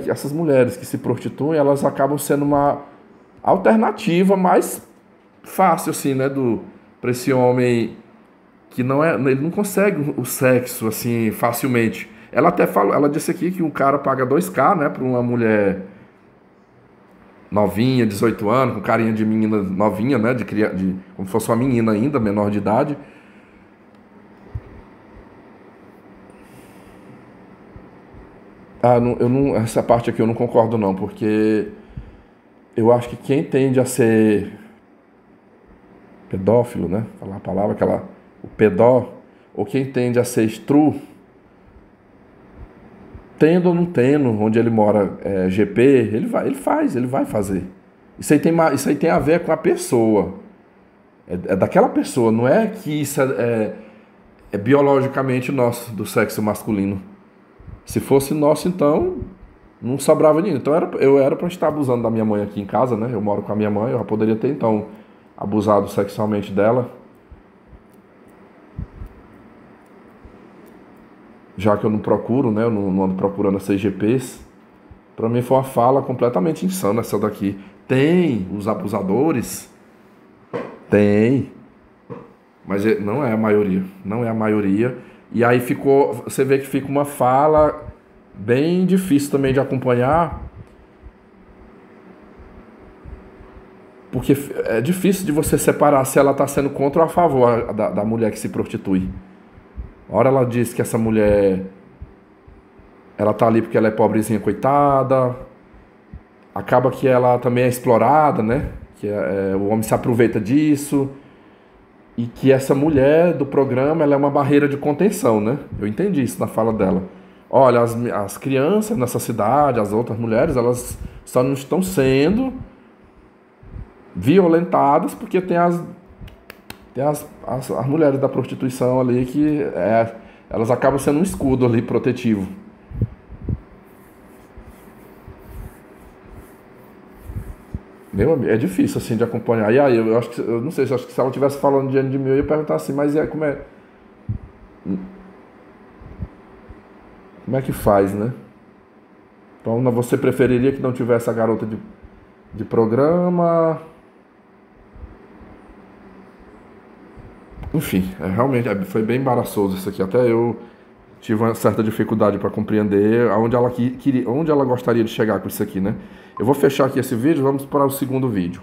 essas mulheres que se prostituem, elas acabam sendo uma alternativa mais fácil, assim, né, para esse homem que ele não consegue o sexo, assim, facilmente. Ela até falou, ela disse aqui que um cara paga 2K, né, para uma mulher novinha, 18 anos, com carinha de menina novinha, né, como se fosse uma menina ainda, menor de idade. Essa parte aqui eu não concordo não, porque eu acho que quem tende a ser pedófilo, né? Falar a palavra, o pedó, ou quem tende a ser estru, tendo ou não tendo, onde ele mora, GP, ele vai fazer. Isso aí tem a ver com a pessoa. É daquela pessoa, não é que isso é biologicamente nosso, do sexo masculino. Se fosse nosso, então, não sobrava ninguém. Então, eu era para estar abusando da minha mãe aqui em casa, né? Eu moro com a minha mãe, eu já poderia ter, então, abusado sexualmente dela. Já que eu não procuro, né? Eu não ando procurando as CGPs. Para mim foi uma fala completamente insana essa daqui. Tem os abusadores? Tem. Mas não é a maioria. Não é a maioria. E aí você vê que fica uma fala bem difícil também de acompanhar, porque é difícil de você separar se ela está sendo contra ou a favor da mulher que se prostitui. A hora ela diz que essa mulher, ela tá ali porque ela é pobrezinha, coitada, acaba que ela também é explorada, né? Que o homem se aproveita disso. E que essa mulher do programa, ela é uma barreira de contenção, né? Eu entendi isso na fala dela. Olha, as crianças nessa cidade, as outras mulheres, elas só não estão sendo violentadas porque tem as mulheres da prostituição ali que elas acabam sendo um escudo ali protetivo. É difícil, assim, de acompanhar. E aí, eu acho que, eu não sei, acho que se ela estivesse falando diante de mim, eu ia perguntar assim, mas e aí, como é que faz, né? Então, você preferiria que não tivesse a garota de programa? Enfim, realmente foi bem embaraçoso isso aqui. Até eu tive uma certa dificuldade para compreender aonde ela queria, onde ela gostaria de chegar com isso aqui, né? Eu vou fechar aqui esse vídeo, vamos para o segundo vídeo.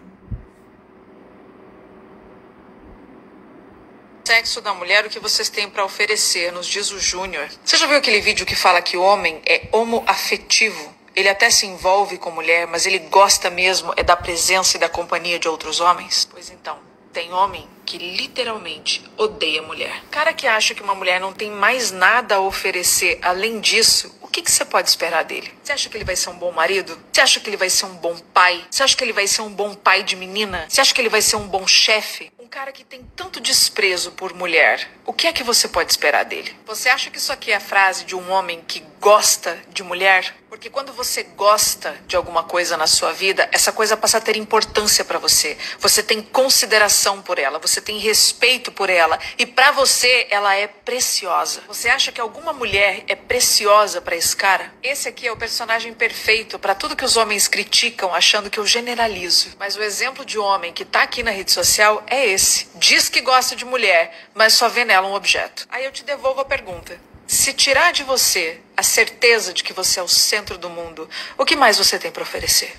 Sexo da mulher, o que vocês têm para oferecer, nos diz o Júnior. Você já viu aquele vídeo que fala que o homem é homoafetivo? Ele até se envolve com mulher, mas ele gosta mesmo é da presença e da companhia de outros homens? Pois então, tem homem que literalmente odeia mulher. Cara que acha que uma mulher não tem mais nada a oferecer além disso, o que você pode esperar dele? Você acha que ele vai ser um bom marido? Você acha que ele vai ser um bom pai? Você acha que ele vai ser um bom pai de menina? Você acha que ele vai ser um bom chefe? Um cara que tem tanto desprezo por mulher, o que é que você pode esperar dele? Você acha que isso aqui é a frase de um homem que gosta de mulher? Porque quando você gosta de alguma coisa na sua vida, essa coisa passa a ter importância para você. Você tem consideração por ela, você tem respeito por ela. E para você, ela é preciosa. Você acha que alguma mulher é preciosa para esse cara? Esse aqui é o personagem perfeito para tudo que os homens criticam, achando que eu generalizo. Mas o exemplo de homem que tá aqui na rede social é esse. Diz que gosta de mulher, mas só vê nela um objeto. Aí eu te devolvo a pergunta. Se tirar de você a certeza de que você é o centro do mundo, o que mais você tem para oferecer?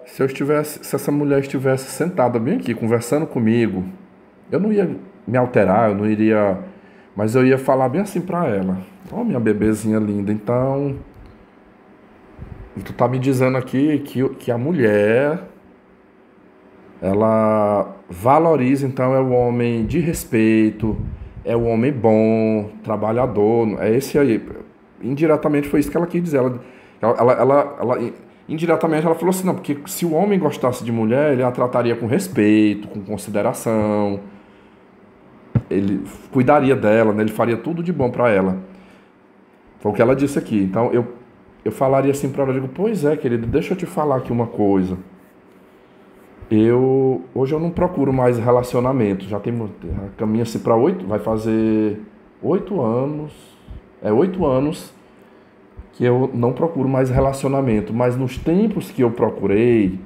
Se essa mulher estivesse sentada bem aqui, conversando comigo, eu não ia me alterar, eu não iria... Mas eu ia falar bem assim pra ela. Ó, minha bebezinha linda, então... Tu tá me dizendo aqui que a mulher... Ela valoriza, então, é o homem de respeito... É o homem bom, trabalhador, é esse aí. Indiretamente foi isso que ela quis dizer. Indiretamente ela falou assim, não, porque se o homem gostasse de mulher, ele a trataria com respeito, com consideração, ele cuidaria dela, né? Ele faria tudo de bom para ela. Foi o que ela disse aqui. Então eu falaria assim para ela, eu digo, pois é, querido, deixa eu te falar aqui uma coisa. Hoje eu não procuro mais relacionamento, caminha-se para vai fazer 8 anos, 8 anos que eu não procuro mais relacionamento, mas nos tempos que eu procurei,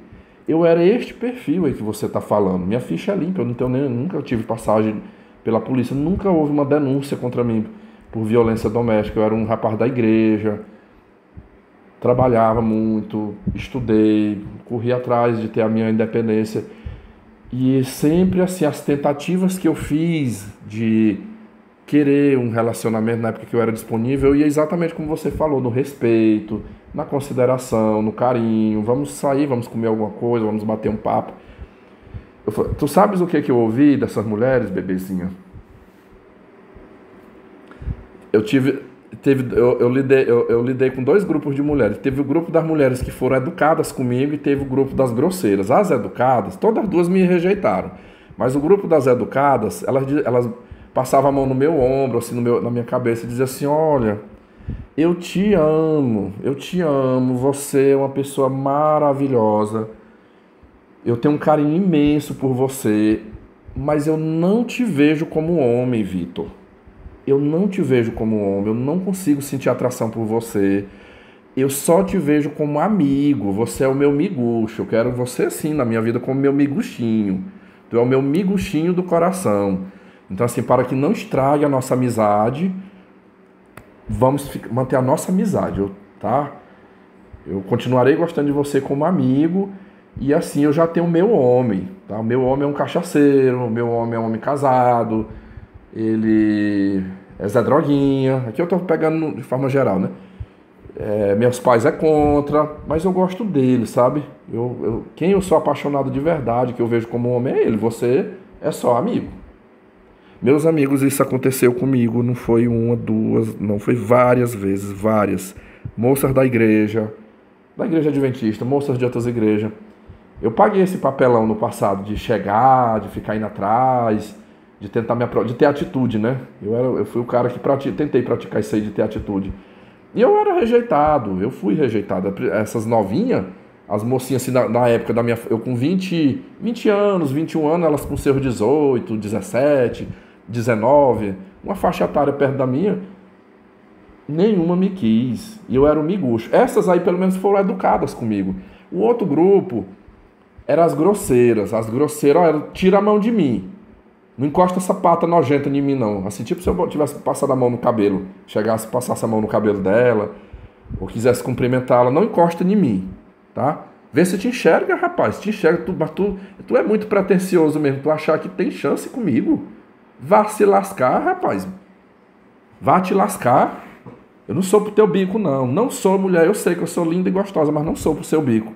eu era este perfil aí que você está falando, minha ficha é limpa, eu não tenho nunca tive passagem pela polícia, nunca houve uma denúncia contra mim por violência doméstica, eu era um rapaz da igreja, trabalhava muito, estudei, corri atrás de ter a minha independência. E sempre assim, as tentativas que eu fiz de querer um relacionamento na época que eu era disponível, eu ia exatamente como você falou, no respeito, na consideração, no carinho, vamos sair, vamos comer alguma coisa, vamos bater um papo. Tu sabes o que eu ouvi dessas mulheres, bebezinha? Eu lidei com 2 grupos de mulheres. Teve o grupo das mulheres que foram educadas comigo e teve o grupo das grosseiras. As educadas, todas as duas me rejeitaram. Mas o grupo das educadas, elas passavam a mão no meu ombro, assim, na minha cabeça, e diziam assim, olha, eu te amo, você é uma pessoa maravilhosa, eu tenho um carinho imenso por você, mas eu não te vejo como homem, Vitor. Eu não te vejo como homem, eu não consigo sentir atração por você. Eu só te vejo como amigo, você é o meu miguxo. Eu quero você assim na minha vida como meu miguxinho. Tu é o meu miguxinho do coração. Então assim, para que não estrague a nossa amizade, vamos manter a nossa amizade, tá? Eu continuarei gostando de você como amigo e assim eu já tenho o meu homem, tá? O meu homem é um cachaceiro, o meu homem é um homem casado, ele é Zé Droguinha, aqui eu tô pegando de forma geral, né? Meus pais é contra, mas eu gosto dele, sabe? Quem eu sou apaixonado de verdade, que eu vejo como homem é ele, você é só amigo. Meus amigos, isso aconteceu comigo, não foi uma, duas, não, foi várias vezes, várias. Moças da igreja adventista, moças de outras igrejas. Eu paguei esse papelão no passado de chegar, de ficar indo atrás, de tentar de ter atitude, né? Eu fui o cara que tentei praticar isso aí de ter atitude. E eu era rejeitado, eu fui rejeitado. Essas novinhas, As mocinhas, assim, na época da minha... Eu com 20 anos, 21 anos, elas com seus 18, 17, 19, uma faixa etária perto da minha, nenhuma me quis. E eu era um miguxo. Essas aí, pelo menos, foram educadas comigo. O outro grupo eram as grosseiras. As grosseiras, ó, tira a mão de mim. Não encosta essa pata nojenta em mim, não. Assim, tipo se eu tivesse passado a mão no cabelo, chegasse e passasse a mão no cabelo dela, ou quisesse cumprimentá-la, não encosta em mim, tá? Vê se te enxerga, rapaz. Te enxerga, mas tu é muito pretencioso mesmo. Tu achar que tem chance comigo. Vá se lascar, rapaz. Vá te lascar. Eu não sou pro teu bico, não. Não sou mulher. Eu sei que eu sou linda e gostosa, mas não sou pro seu bico.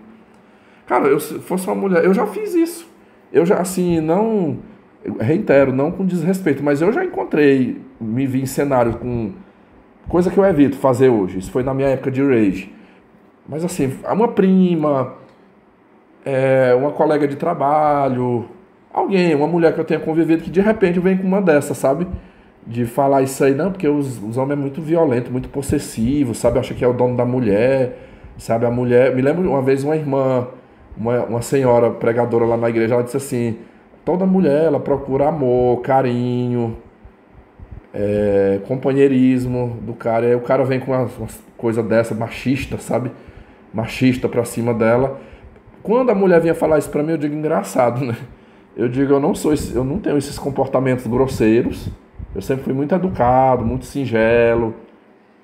Cara, se fosse uma mulher... Eu já fiz isso. Eu já, assim, não... Eu reitero, não com desrespeito, mas eu já encontrei, me vi em cenário com coisa que eu evito fazer hoje. Isso foi na minha época de rage. Mas assim, uma prima, uma colega de trabalho, alguém, uma mulher que eu tenha convivido que de repente vem com uma dessas, sabe? De falar isso aí, não, porque os homens é muito violento, muito possessivo, sabe? Acha que é o dono da mulher, sabe? A mulher... Me lembro uma vez uma irmã, uma senhora pregadora lá na igreja, ela disse assim... Toda mulher, ela procura amor, carinho, companheirismo do cara. E aí o cara vem com uma coisa dessa, machista, sabe? Machista pra cima dela. Quando a mulher vinha falar isso pra mim, eu digo, engraçado, né? Eu digo, eu não tenho esses comportamentos grosseiros. Eu sempre fui muito educado, muito singelo,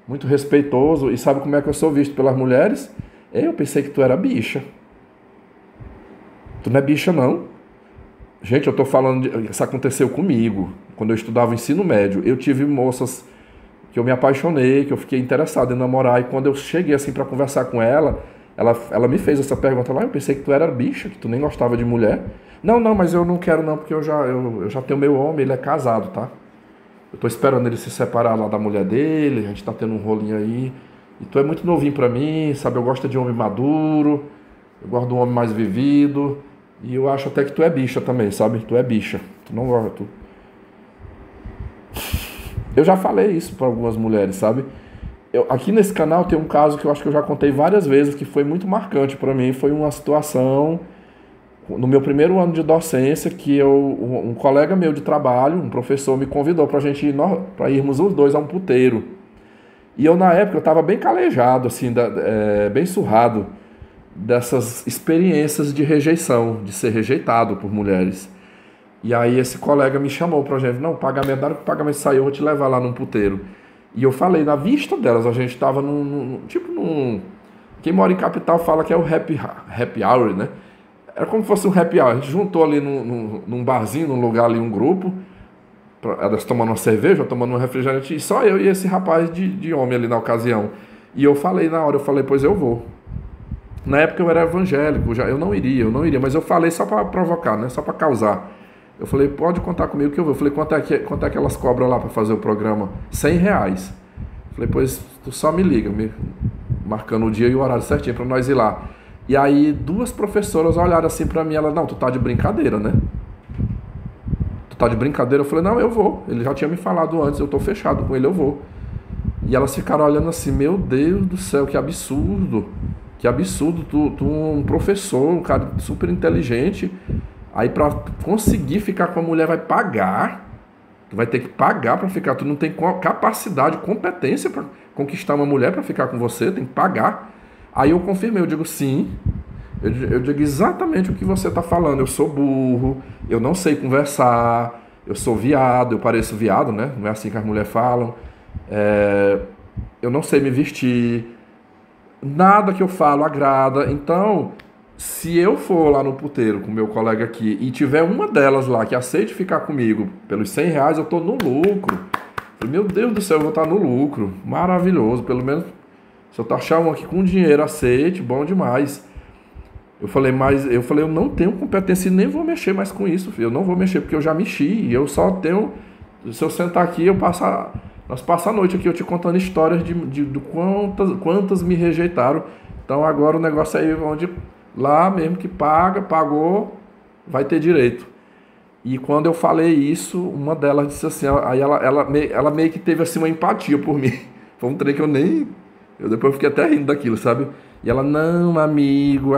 muito respeitoso. E sabe como é que eu sou visto pelas mulheres? Eu pensei que tu era bicha. Tu não é bicha, não. Gente, eu tô falando... Isso aconteceu comigo. Quando eu estudava ensino médio, eu tive moças que eu me apaixonei, que eu fiquei interessado em namorar. E quando eu cheguei assim pra conversar com ela, ela me fez essa pergunta lá. Eu pensei que tu era bicha, que tu nem gostava de mulher. Não, mas eu não quero não, porque eu já tenho meu homem, ele é casado, tá? Eu tô esperando ele se separar lá da mulher dele, a gente tá tendo um rolinho aí. E tu é muito novinho pra mim, sabe? Eu gosto de homem maduro, eu gosto de um homem mais vivido... E eu acho até que tu é bicha também, sabe? Tu é bicha. Tu não gosta. Eu já falei isso para algumas mulheres, sabe? Aqui nesse canal tem um caso que eu acho que eu já contei várias vezes, que foi muito marcante para mim. Foi uma situação no meu primeiro ano de docência que um colega meu de trabalho, um professor, me convidou para irmos os dois a um puteiro. E eu, na época, eu estava bem calejado, assim, bem surrado dessas experiências de rejeição, de ser rejeitado por mulheres. E aí esse colega me chamou pra gente, não, pagamento, na hora que o pagamento saiu, eu vou te levar lá num puteiro. E eu falei, na vista delas, a gente tava quem mora em capital fala que é o happy hour, né? Era como se fosse um happy hour. A gente juntou ali num barzinho, num lugar ali, um grupo, elas tomando uma cerveja, tomando um refrigerante, e só eu e esse rapaz de homem ali na ocasião. E eu falei na hora, pois eu vou. Na época eu era evangélico, eu não iria, mas eu falei só para provocar, né? Só para causar. Eu falei, pode contar comigo que eu vou. Eu falei, quanto é que elas cobram lá para fazer o programa? R$100. Eu falei, pois tu só me liga, marcando o dia e o horário certinho para nós ir lá. E aí 2 professoras olharam assim para mim, ela, não, tu tá de brincadeira, né? Tu tá de brincadeira? Eu falei, não, eu vou. Ele já tinha me falado antes, eu tô fechado com ele, eu vou. E elas ficaram olhando assim, meu Deus do céu, que absurdo. Que absurdo, tu um professor, um cara super inteligente, aí pra conseguir ficar com a mulher vai pagar, tu vai ter que pagar pra ficar, tu não tem capacidade, competência pra conquistar uma mulher pra ficar com você, tem que pagar. Aí eu confirmei, eu digo sim, eu digo exatamente o que você tá falando, eu sou burro, eu não sei conversar, eu sou viado, eu pareço viado, né? Não é assim que as mulheres falam, eu não sei me vestir, nada que eu falo agrada. Então, se eu for lá no puteiro com meu colega aqui e tiver uma delas lá que aceite ficar comigo pelos R$100, eu tô no lucro. Meu Deus do céu, eu vou estar no lucro. Maravilhoso. Pelo menos, se eu achar um aqui com dinheiro, aceite, bom demais. Eu falei, eu não tenho competência e nem vou mexer mais com isso, filho. Eu não vou mexer porque eu já mexi. Eu só tenho... Se eu sentar aqui, nós passamos a noite aqui eu te contando histórias de quantas me rejeitaram. Então agora o negócio aí onde lá mesmo que pagou, vai ter direito. E quando eu falei isso, uma delas disse assim, aí ela meio que teve assim uma empatia por mim. Foi um trem que eu depois fiquei até rindo daquilo, sabe? E ela, não, amigo,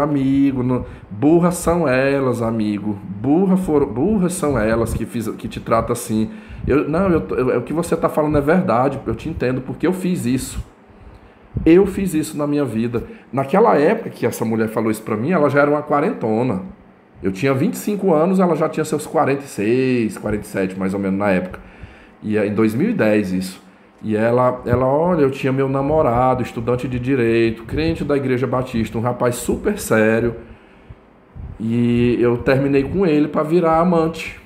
não. Burras são elas, amigo. Burras são elas que te tratam assim. O que você está falando é verdade, eu te entendo, porque eu fiz isso. Eu fiz isso na minha vida. Naquela época que essa mulher falou isso pra mim, ela já era uma quarentona. Eu tinha 25 anos, ela já tinha seus 46, 47 mais ou menos na época. E em 2010 isso. E ela, olha, eu tinha meu namorado, estudante de direito, crente da Igreja Batista, um rapaz super sério. E eu terminei com ele para virar amante.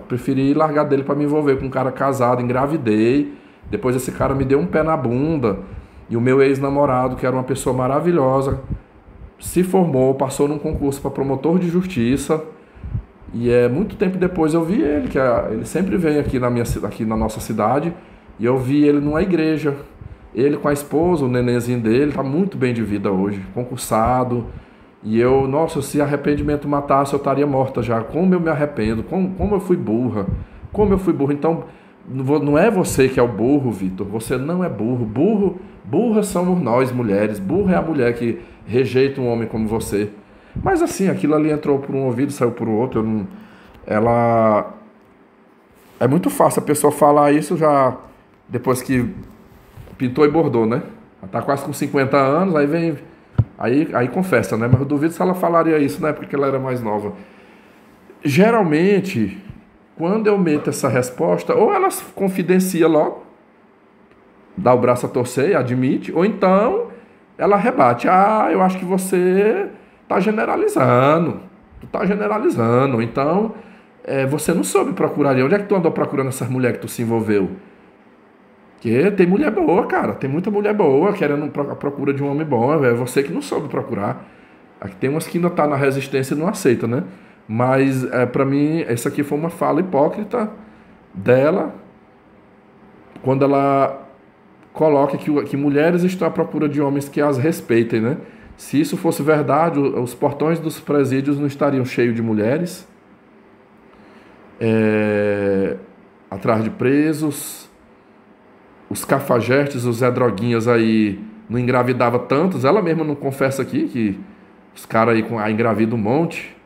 Preferi largar dele para me envolver com um cara casado, engravidei. Depois esse cara me deu um pé na bunda. E o meu ex-namorado, que era uma pessoa maravilhosa, se formou, passou num concurso para promotor de justiça. E muito tempo depois eu vi ele, ele sempre vem aqui na nossa cidade. E eu vi ele numa igreja. Ele com a esposa, o nenenzinho dele, tá muito bem de vida hoje, concursado. E se arrependimento matasse, eu estaria morta já. Como eu me arrependo, como eu fui burra. Então, não é você que é o burro, Vitor. Você não é burro. Burras somos nós, mulheres. Burra é a mulher que rejeita um homem como você. Mas assim, aquilo ali entrou por um ouvido, saiu por outro. É muito fácil a pessoa falar isso já depois que pintou e bordou, né? Ela tá quase com 50 anos, aí vem... Aí confessa, né? Mas eu duvido se ela falaria isso na época que ela era mais nova. Geralmente, quando eu meto essa resposta, ou ela confidencia logo, dá o braço a torcer e admite, ou então ela rebate. Eu acho que você tá generalizando. Tu tá generalizando. Então, você não soube procurar ali. Onde é que tu andou procurando essas mulheres que tu se envolveu? Porque tem mulher boa, cara. Tem muita mulher boa querendo a procura de um homem bom. É você que não soube procurar. Aqui tem umas que ainda tá na resistência e não aceita, né? Mas, pra mim, essa aqui foi uma fala hipócrita dela, quando ela coloca que mulheres estão à procura de homens que as respeitem, né? Se isso fosse verdade, os portões dos presídios não estariam cheios de mulheres, atrás de presos. Os cafajestes, os Zé Droguinhas aí não engravidava tantos. Ela mesma não confessa aqui que os caras aí engravidam um monte.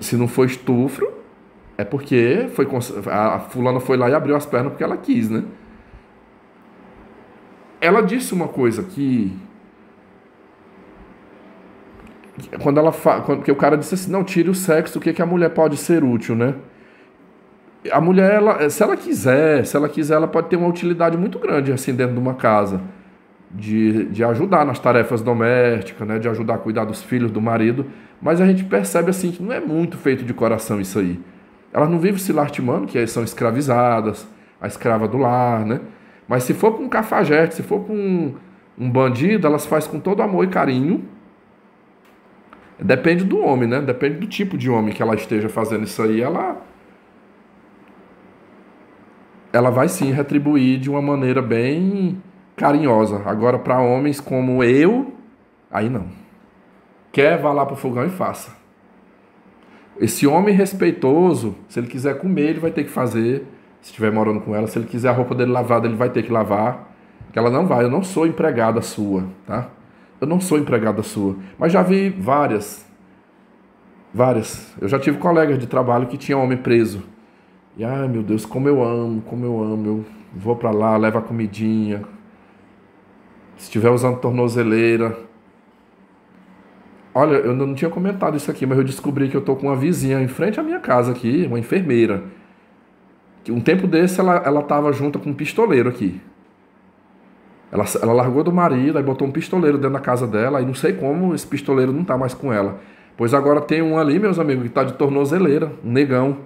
Se não foi estupro, é porque a fulana foi lá e abriu as pernas porque ela quis, né? Ela disse uma coisa que que o cara disse assim, não, tire o sexo, o que a mulher pode ser útil, né? A mulher, se ela quiser, ela pode ter uma utilidade muito grande assim dentro de uma casa, de ajudar nas tarefas domésticas, né, de ajudar a cuidar dos filhos, do marido, mas a gente percebe assim que não é muito feito de coração isso aí. Elas não vivem se lastimando, que são escravizadas, a escrava do lar, né? Mas se for com um cafajeste, se for com um bandido, elas fazem com todo amor e carinho. Depende do homem, né? Depende do tipo de homem que ela esteja fazendo isso aí, ela vai sim retribuir de uma maneira bem carinhosa. Agora, para homens como eu, aí não. Vá lá pro fogão e faça. Esse homem respeitoso, se ele quiser comer, ele vai ter que fazer, se estiver morando com ela. Se ele quiser a roupa dele lavada, ele vai ter que lavar. Porque ela não vai, eu não sou empregada sua, tá? Eu não sou empregada sua. Mas já vi várias. Eu já tive colegas de trabalho que tinham homem preso. E, ai meu Deus, como eu amo. Eu vou pra lá, levo a comidinha. Se estiver usando tornozeleira. Olha, eu não tinha comentado isso aqui, mas eu descobri que eu tô com uma vizinha em frente à minha casa aqui, uma enfermeira. Que um tempo desse ela tava junto com um pistoleiro aqui. Ela largou do marido, aí botou um pistoleiro dentro da casa dela, e não sei como esse pistoleiro não tá mais com ela. Pois agora tem um ali, meus amigos, que tá de tornozeleira, um negão.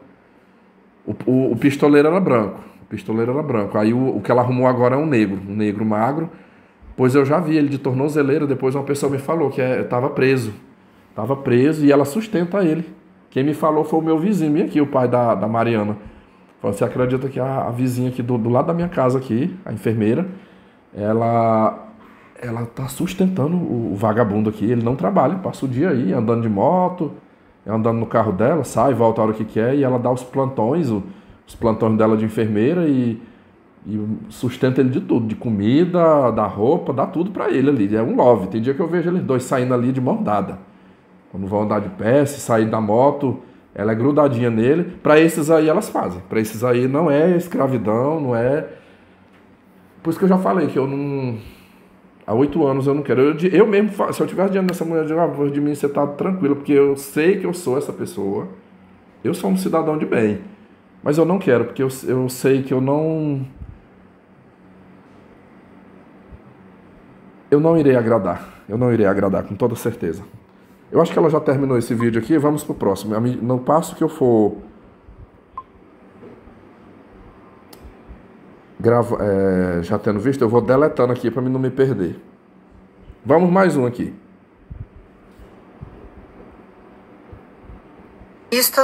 O pistoleiro era branco. Aí o que ela arrumou agora é um negro magro. Pois eu já vi ele de tornozeleira, depois uma pessoa me falou que estava preso. Estava preso e ela sustenta ele. Quem me falou foi o meu vizinho aqui, o pai da Mariana. Falou, você acredita que a vizinha aqui do lado da minha casa aqui, a enfermeira, ela tá sustentando o vagabundo aqui, ele não trabalha, passa o dia aí andando de moto, andando no carro dela, sai, volta a hora que quer, e ela dá os plantões dela de enfermeira, e E sustenta ele de tudo, de comida, da roupa, dá tudo pra ele ali. É um love. Tem dia que eu vejo eles dois saindo ali de mão dada. Quando vão andar de pé, se sair da moto, ela é grudadinha nele. Pra esses aí elas fazem. Pra esses aí não é escravidão, não é... Por isso que eu já falei que eu não... Há 8 anos eu não quero. Eu mesmo, se eu tivesse diante dessa mulher, eu digo, de mim você tá tranquilo, porque eu sei que eu sou essa pessoa. Eu sou um cidadão de bem. Mas eu não quero, porque eu sei que eu não irei agradar. Eu não irei agradar, com toda certeza. Eu acho que ela já terminou esse vídeo aqui. Vamos pro próximo. No passo que eu for já tendo visto, eu vou deletando aqui para mim não me perder. Vamos mais um aqui.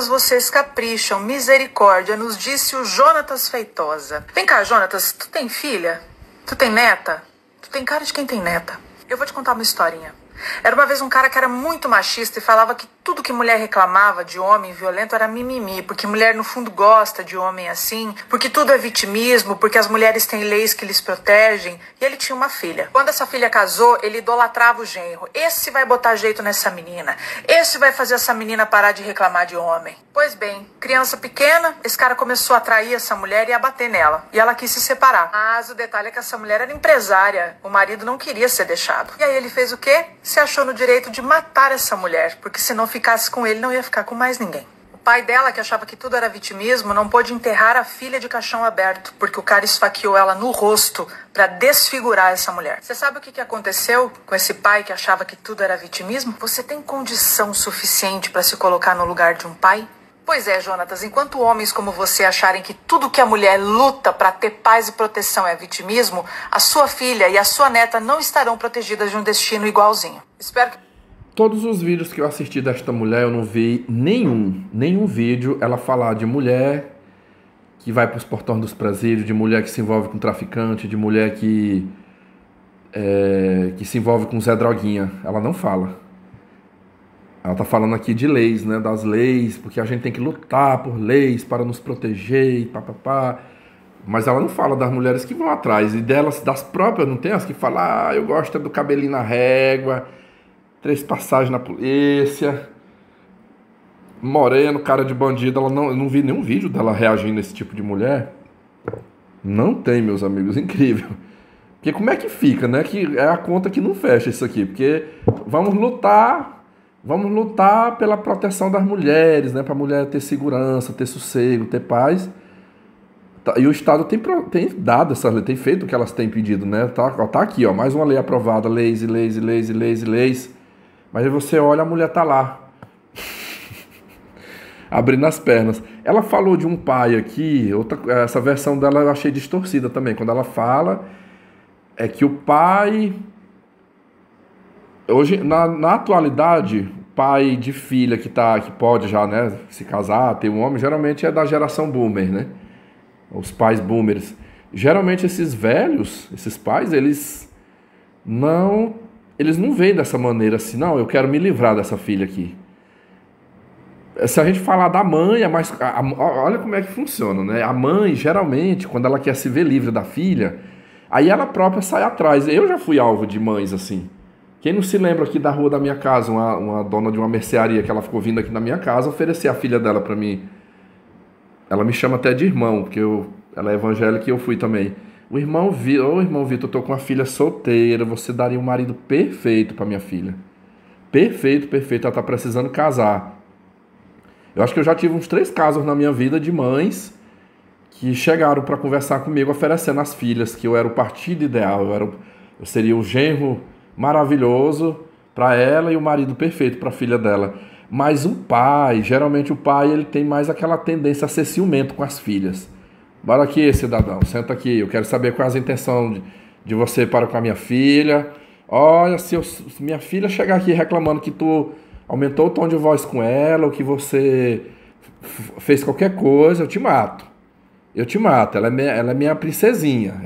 Vocês capricham, misericórdia, nos disse o Jonatas Feitosa. Vem cá, Jonatas, tu tem filha? Tu tem neta? Tu tem cara de quem tem neta. Eu vou te contar uma historinha. Era uma vez um cara que era muito machista e falava que tudo que mulher reclamava de homem violento era mimimi, porque mulher no fundo gosta de homem assim, porque tudo é vitimismo, porque as mulheres têm leis que lhes protegem. E ele tinha uma filha. Quando essa filha casou, ele idolatrava o genro. Esse vai botar jeito nessa menina. Esse vai fazer essa menina parar de reclamar de homem. Pois bem, criança pequena, esse cara começou a atrair essa mulher e a bater nela. E ela quis se separar. Mas o detalhe é que essa mulher era empresária. O marido não queria ser deixado. E aí ele fez o quê? Se achou no direito de matar essa mulher, porque se não ficasse com ele, não ia ficar com mais ninguém. O pai dela, que achava que tudo era vitimismo, não pôde enterrar a filha de caixão aberto, porque o cara esfaqueou ela no rosto para desfigurar essa mulher. Você sabe o que aconteceu com esse pai que achava que tudo era vitimismo? Você tem condição suficiente para se colocar no lugar de um pai? Pois é, Jonatas, enquanto homens como você acharem que tudo que a mulher luta para ter paz e proteção é vitimismo, a sua filha e a sua neta não estarão protegidas de um destino igualzinho. Espero que... Todos os vídeos que eu assisti desta mulher, eu não vi nenhum vídeo ela falar de mulher que vai para os portões dos presídios, de mulher que se envolve com traficante, de mulher que se envolve com Zé Droguinha. Ela não fala. Ela está falando aqui de leis, né? Das leis, porque a gente tem que lutar por leis para nos proteger e papapá. Mas ela não fala das mulheres que vão atrás. E delas, das próprias, não tem as que falam, eu gosto do cabelinho na régua, 3 passagens na polícia, moreno, cara de bandido. Eu não vi nenhum vídeo dela reagindo a esse tipo de mulher. Não tem, meus amigos, incrível. Porque como é que fica, né? Que é a conta que não fecha isso aqui. Porque vamos lutar pela proteção das mulheres, né? Para a mulher ter segurança, ter sossego, ter paz. E o Estado tem dado essas leis, tem feito o que elas têm pedido, né? Tá aqui, ó, mais uma lei aprovada, leis. Mas aí você olha, a mulher tá lá, abrindo as pernas. Ela falou de um pai aqui, essa versão dela eu achei distorcida também. Quando ela fala, é que o pai... Hoje, na atualidade, pai de filha que pode já, né, se casar, ter um homem, geralmente é da geração boomer, né? Os pais boomers. Geralmente esses velhos, esses pais, eles não veem dessa maneira assim, não, eu quero me livrar dessa filha aqui. Se a gente falar da mãe, olha como é que funciona, né? A mãe, geralmente, quando ela quer se ver livre da filha, aí ela própria sai atrás. Eu já fui alvo de mães assim. Quem não se lembra aqui da rua da minha casa, uma dona de uma mercearia que ela ficou vindo aqui na minha casa oferecer a filha dela para mim. Ela me chama até de irmão, porque ela é evangélica e eu fui também. Irmão Vitor, eu tô com uma filha solteira, você daria um marido perfeito para minha filha. Perfeito, ela tá precisando casar. Eu acho que eu já tive uns 3 casos na minha vida de mães que chegaram para conversar comigo oferecendo as filhas, que eu era o partido ideal, eu seria o genro maravilhoso para ela e o marido perfeito para a filha dela. Mas geralmente o pai, ele tem mais aquela tendência a ser ciumento com as filhas. Bora aqui, cidadão, senta aqui, eu quero saber qual é a intenção de você para com a minha filha. Olha, se minha filha chegar aqui reclamando que tu aumentou o tom de voz com ela, ou que você fez qualquer coisa, eu te mato. Ela é minha princesinha,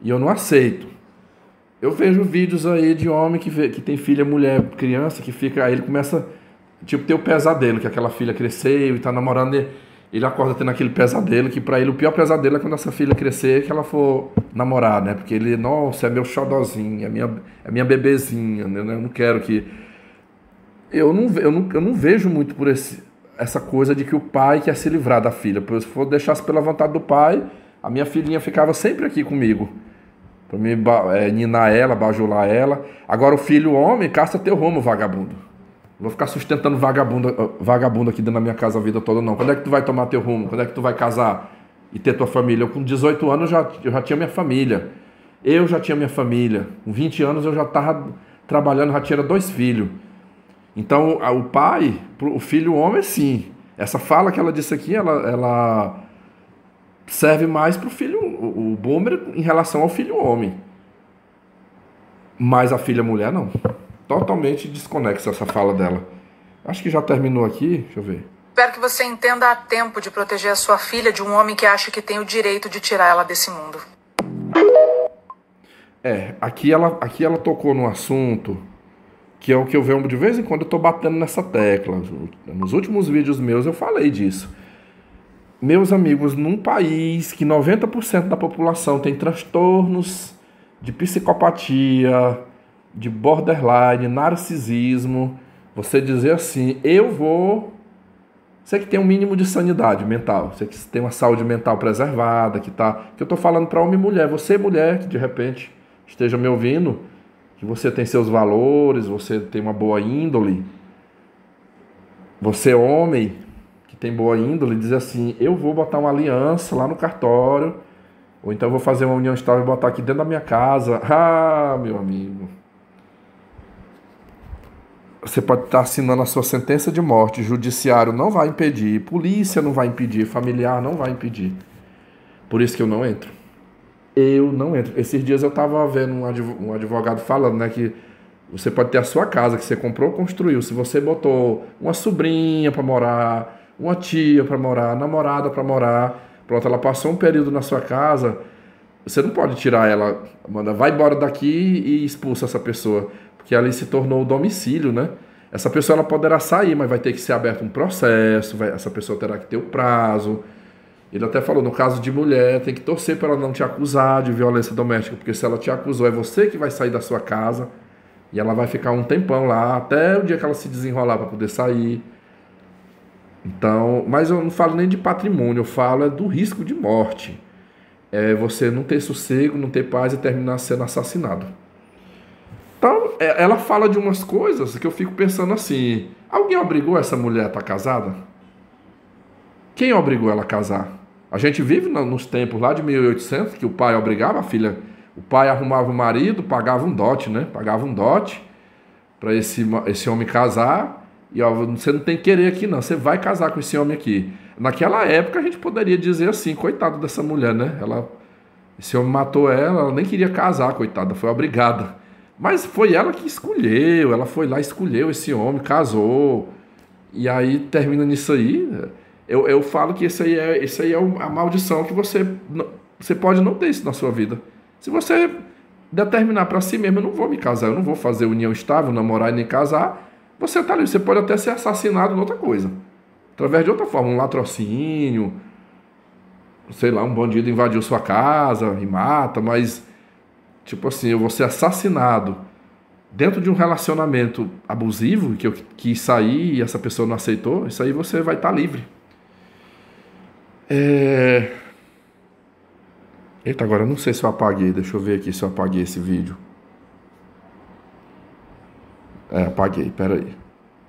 e eu não aceito. Eu vejo vídeos aí de homem que tem filha, mulher, criança, que fica... Aí ele começa, ter o pesadelo, que aquela filha cresceu e tá namorando. ele acorda tendo aquele pesadelo, que pra ele o pior pesadelo é quando essa filha crescer, que ela for namorar, né? Porque ele, nossa, é meu xodozinho, é minha bebezinha, né? Eu não quero que... Eu não vejo muito por essa coisa de que o pai quer se livrar da filha. Se for deixasse pela vontade do pai, a minha filhinha ficava sempre aqui comigo. Pra me ninar ela, bajular ela. Agora o filho homem, caça teu rumo, vagabundo. Não vou ficar sustentando vagabundo aqui dentro da minha casa a vida toda, não. Quando é que tu vai tomar teu rumo? Quando é que tu vai casar e ter tua família? Eu com 18 anos eu já tinha minha família. Eu já tinha minha família. Com 20 anos eu já estava trabalhando, já tinha 2 filhos. Então o pai, o filho homem, sim. Essa fala que ela disse aqui, ela serve mais para o filho, o boomer, em relação ao filho homem. Mas a filha mulher, não. Totalmente desconexa essa fala dela. Acho que já terminou aqui, deixa eu ver. Espero que você entenda a tempo de proteger a sua filha de um homem que acha que tem o direito de tirar ela desse mundo. Aqui ela tocou num assunto que é o que eu vejo de vez em quando eu tô batendo nessa tecla. Nos últimos vídeos meus eu falei disso. Meus amigos, num país que 90% da população tem transtornos de psicopatia, de borderline, narcisismo, você dizer assim, você que tem um mínimo de sanidade mental, você que tem uma saúde mental preservada, que eu tô falando para homem e mulher, você mulher que de repente esteja me ouvindo, que você tem seus valores, você tem uma boa índole, você homem que tem boa índole, dizer assim, eu vou botar uma aliança lá no cartório, ou então eu vou fazer uma união estável e botar aqui dentro da minha casa. Ah, meu amigo, você pode estar assinando a sua sentença de morte, judiciário não vai impedir, polícia não vai impedir, familiar não vai impedir. Por isso que eu não entro. Eu não entro. Esses dias eu estava vendo um advogado falando, né, que você pode ter a sua casa que você comprou ou construiu. Se você botou uma sobrinha para morar, uma tia para morar, namorada para morar, pronto, ela passou um período na sua casa, você não pode tirar ela, manda, vai embora daqui e expulsa essa pessoa, porque ali se tornou o domicílio, né? Essa pessoa ela poderá sair, mas vai ter que ser aberto um processo, essa pessoa terá que ter o prazo. Ele até falou, no caso de mulher, tem que torcer para ela não te acusar de violência doméstica, porque se ela te acusou, é você que vai sair da sua casa e ela vai ficar um tempão lá, até o dia que ela se desenrolar para poder sair. Então, mas eu não falo nem de patrimônio, eu falo do risco de morte. É você não ter sossego, não ter paz e terminar sendo assassinado. Então, ela fala de umas coisas que eu fico pensando assim, alguém obrigou essa mulher a estar casada? Quem obrigou ela a casar? A gente vive nos tempos lá de 1800, que o pai obrigava a filha, o pai arrumava o marido, pagava um dote, né? Pagava um dote para esse homem casar, e ó, você não tem que querer aqui não, você vai casar com esse homem aqui. Naquela época a gente poderia dizer assim, coitado dessa mulher, né? Esse homem matou ela nem queria casar, coitada, foi obrigada. Mas foi ela que escolheu, ela foi lá, escolheu esse homem, casou, e aí termina nisso aí. Eu falo que isso aí é a maldição que você pode não ter isso na sua vida. Se você determinar para si mesmo, eu não vou me casar, eu não vou fazer união estável, namorar e nem casar, você tá ali, você pode até ser assassinado em outra coisa. Através de outra forma, um latrocínio, sei lá, um bandido invadiu sua casa e mata, mas, tipo assim, eu vou ser assassinado dentro de um relacionamento abusivo, que eu quis sair e essa pessoa não aceitou, isso aí você vai estar livre. Eita, agora eu não sei se eu apaguei, deixa eu ver aqui se eu apaguei esse vídeo. Apaguei, peraí.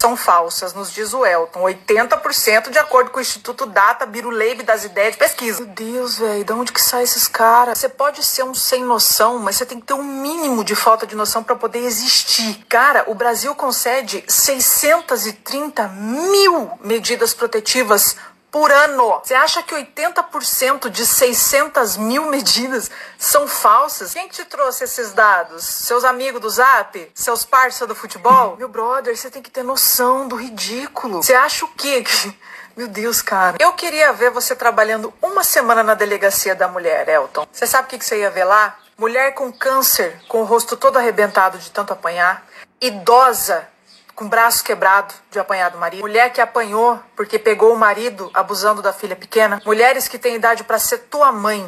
São falsas, nos diz o Elton. 80% de acordo com o Instituto Data Biruleibe das Ideias de Pesquisa. Meu Deus, velho, de onde que sai esses caras? Você pode ser um sem noção, mas você tem que ter um mínimo de falta de noção para poder existir. Cara, o Brasil concede 630 mil medidas protetivas por ano. Você acha que 80% de 600 mil medidas são falsas? Quem que te trouxe esses dados? Seus amigos do Zap? Seus parceiros do futebol? Meu brother, você tem que ter noção do ridículo. Você acha o quê? Meu Deus, cara. Eu queria ver você trabalhando uma semana na delegacia da mulher, Elton. Você sabe o que você ia ver lá? Mulher com câncer, com o rosto todo arrebentado de tanto apanhar. Idosa, com o braço quebrado de apanhar do marido, mulher que apanhou porque pegou o marido abusando da filha pequena, mulheres que têm idade para ser tua mãe,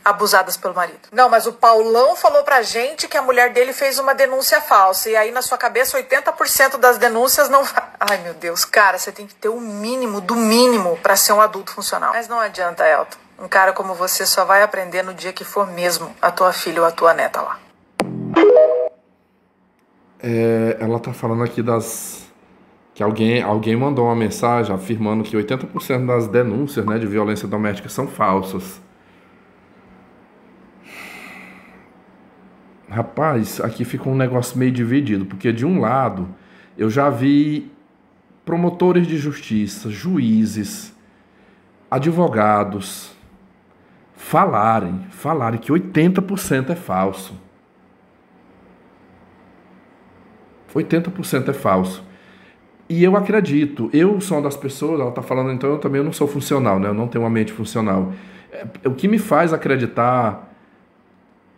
abusadas pelo marido. Não, mas o Paulão falou pra gente que a mulher dele fez uma denúncia falsa, e aí na sua cabeça 80% das denúncias não... Ai, meu Deus, cara, você tem que ter o mínimo do mínimo pra ser um adulto funcional. Mas não adianta, Elton. Um cara como você só vai aprender no dia que for mesmo a tua filha ou a tua neta lá. Ela tá falando aqui que alguém mandou uma mensagem afirmando que 80% das denúncias, né, de violência doméstica são falsas. Rapaz, aqui fica um negócio meio dividido, porque de um lado eu já vi promotores de justiça, juízes, advogados falarem que 80% é falso. 80% é falso. E eu acredito, eu sou uma das pessoas, ela está falando, então eu não sou funcional, né? Eu não tenho uma mente funcional. O que me faz acreditar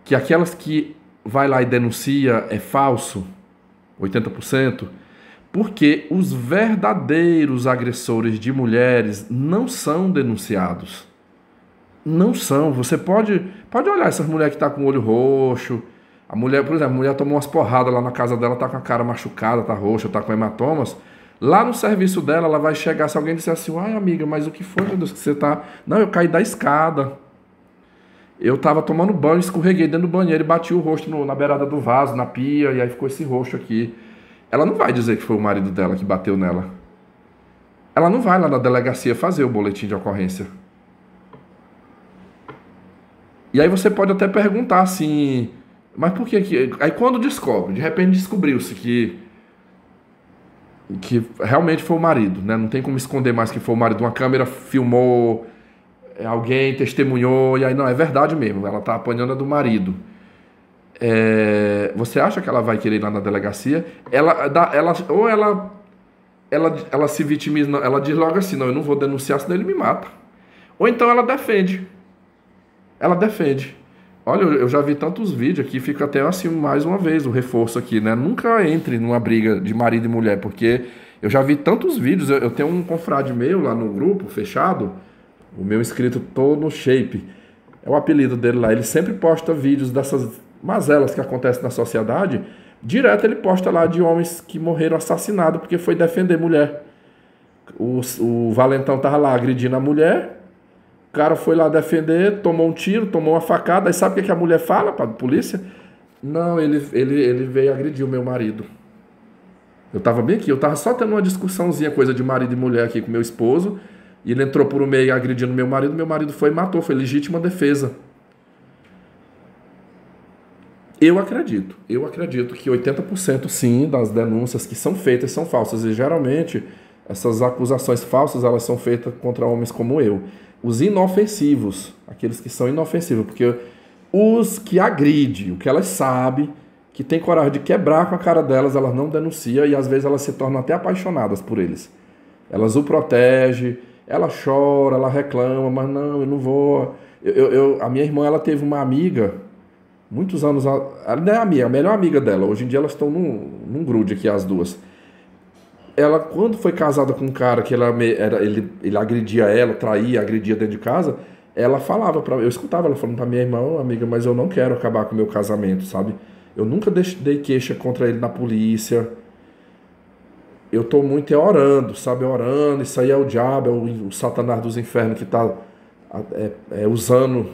que aquelas que vai lá e denuncia é falso, 80%, porque os verdadeiros agressores de mulheres não são denunciados. Não são. Você pode olhar essas mulheres que estão com o olho roxo. A mulher, por exemplo, a mulher tomou umas porradas lá na casa dela, tá com a cara machucada, tá roxa, tá com hematomas. Lá no serviço dela, ela vai chegar, se alguém disser assim, ai amiga, mas o que foi, meu Deus, que você tá... Não, eu caí da escada. Eu tava tomando banho, escorreguei dentro do banheiro e bati o rosto na beirada do vaso, na pia, e aí ficou esse roxo aqui. Ela não vai dizer que foi o marido dela que bateu nela. Ela não vai lá na delegacia fazer o boletim de ocorrência. E aí você pode até perguntar assim, mas por que que... Aí quando descobre, de repente descobriu-se que realmente foi o marido, né? Não tem como esconder mais que foi o marido. Uma câmera filmou, alguém testemunhou, e aí não, é verdade mesmo, ela tá apanhando a do marido. Você acha que ela vai querer ir lá na delegacia? Ela se vitimiza, não, ela diz logo assim, não, eu não vou denunciar, senão ele me mata. Ou então ela defende. Ela defende. Olha, eu já vi tantos vídeos aqui, fica até assim, mais uma vez, o reforço aqui, né? Nunca entre numa briga de marido e mulher, porque eu já vi tantos vídeos, eu tenho um confrade meu lá no grupo, fechado, o meu inscrito Tô no Shape, é o apelido dele lá, ele sempre posta vídeos dessas mazelas que acontecem na sociedade, direto ele posta lá de homens que morreram assassinados porque foi defender mulher. O valentão tava lá agredindo a mulher, o cara foi lá defender, tomou um tiro, tomou uma facada, aí sabe o que a mulher fala para a polícia? Não, ele veio agredir o meu marido. Eu tava bem aqui, eu tava só tendo uma discussãozinha, coisa de marido e mulher aqui com meu esposo, e ele entrou por um meio agredindo meu marido foi e matou, foi legítima defesa. Eu acredito que 80% sim das denúncias que são feitas são falsas, e geralmente essas acusações falsas elas são feitas contra homens como eu. Os inofensivos, aqueles que são inofensivos, porque os que agridem, o que elas sabem, que tem coragem de quebrar com a cara delas, elas não denunciam e às vezes elas se tornam até apaixonadas por eles. Elas o protegem, ela chora, ela reclama, mas não, eu não vou. A minha irmã, ela teve uma amiga, muitos anos, ela não é a melhor amiga dela, hoje em dia elas estão num grude aqui, as duas. Ela, quando foi casada com um cara que ele agredia ela, traía, agredia dentro de casa, ela falava eu escutava ela falando pra minha irmã, oh, amiga, mas eu não quero acabar com o meu casamento, sabe? Eu nunca dei queixa contra ele na polícia. Eu tô muito orando, sabe? Orando, isso aí é o diabo, é o Satanás dos infernos que tá usando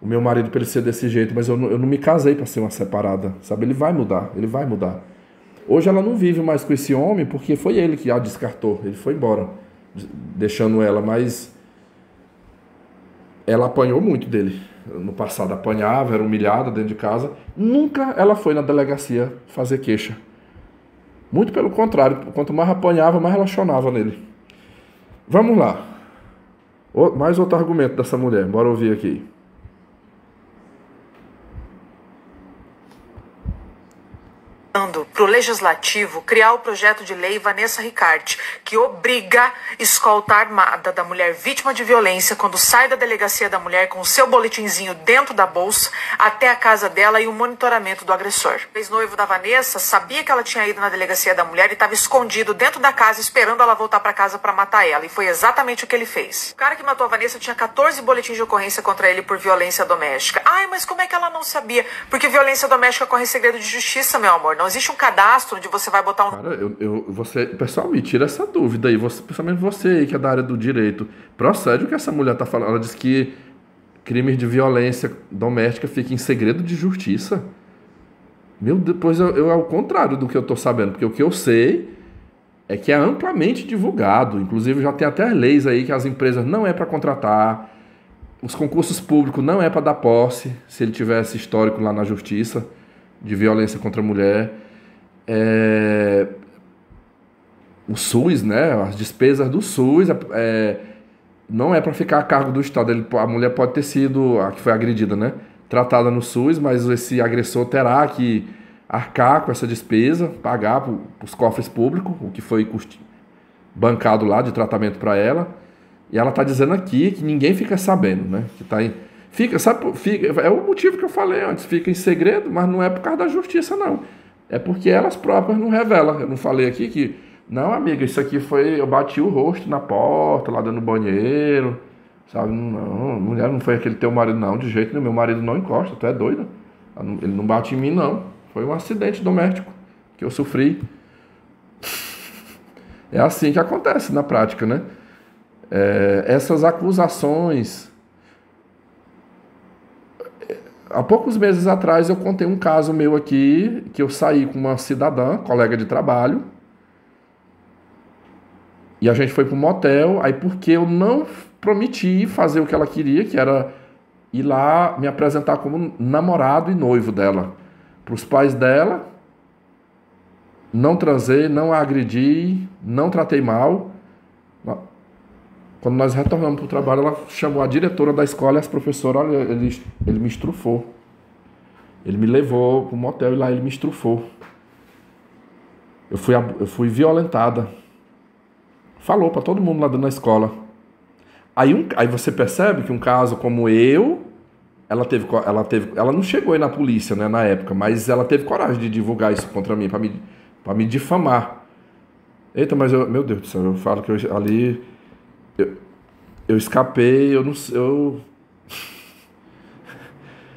o meu marido pra ele ser desse jeito, mas eu não me casei pra ser uma separada, sabe? Ele vai mudar. Hoje ela não vive mais com esse homem porque foi ele que a descartou. Ele foi embora, deixando ela, mas ela apanhou muito dele. No passado apanhava, era humilhada dentro de casa. Nunca ela foi na delegacia fazer queixa. Muito pelo contrário, quanto mais apanhava, mais ela chorava nele. Vamos lá. Mais outro argumento dessa mulher, bora ouvir aqui. para o Legislativo criar o projeto de lei Vanessa Ricarte, que obriga a escolta armada da mulher vítima de violência quando sai da delegacia da mulher com o seu boletinzinho dentro da bolsa até a casa dela e o monitoramento do agressor. O ex-noivo da Vanessa sabia que ela tinha ido na delegacia da mulher e estava escondido dentro da casa esperando ela voltar para casa para matar ela, e foi exatamente o que ele fez. O cara que matou a Vanessa tinha 14 boletins de ocorrência contra ele por violência doméstica. Ai, mas como é que ela não sabia? Porque violência doméstica corre segredo de justiça, meu amor. Não existe um cadastro onde você vai botar um... Cara, pessoal, me tira essa dúvida aí, principalmente você aí que é da área do direito. Procede o que essa mulher tá falando? Ela diz que crimes de violência doméstica ficam em segredo de justiça. Meu Deus, pois é o contrário do que eu tô sabendo, porque o que eu sei é que é amplamente divulgado. Inclusive já tem até leis aí que as empresas não é para contratar, os concursos públicos não é para dar posse, se ele tivesse histórico lá na justiça de violência contra a mulher. O SUS, né, as despesas do SUS não é para ficar a cargo do Estado. A mulher pode ter sido, a que foi agredida, né, tratada no SUS, mas esse agressor terá que arcar com essa despesa, pagar para os cofres públicos, o que foi bancado lá de tratamento para ela. E ela está dizendo aqui que ninguém fica sabendo, né, que tá em... é o motivo que eu falei antes, fica em segredo, mas não é por causa da justiça, não. É porque elas próprias não revelam. Eu não falei aqui que, não, amiga, isso aqui foi, eu bati o rosto na porta, lá dentro do banheiro, sabe? Não, mulher, não foi aquele teu marido, não, de jeito nenhum, meu marido não encosta, tu é doida. Ele não bate em mim, não. Foi um acidente doméstico que eu sofri. É assim que acontece na prática, né? Essas acusações... Há poucos meses atrás eu contei um caso meu aqui, que eu saí com uma cidadã, colega de trabalho, e a gente foi para um motel, aí porque eu não prometi fazer o que ela queria, que era ir lá me apresentar como namorado e noivo dela, para os pais dela, não transei, não a agredi, não tratei mal. Quando nós retornamos para o trabalho, ela chamou a diretora da escola e as professoras, olha, ele me estrufou. Ele me levou para o motel e lá ele me estrufou. Eu fui violentada. Falou para todo mundo lá dentro da escola. Aí você percebe que um caso como ela não chegou aí na polícia, né, na época, mas ela teve coragem de divulgar isso contra mim, para me difamar. Eita, mas meu Deus do céu, eu falo que eu escapei,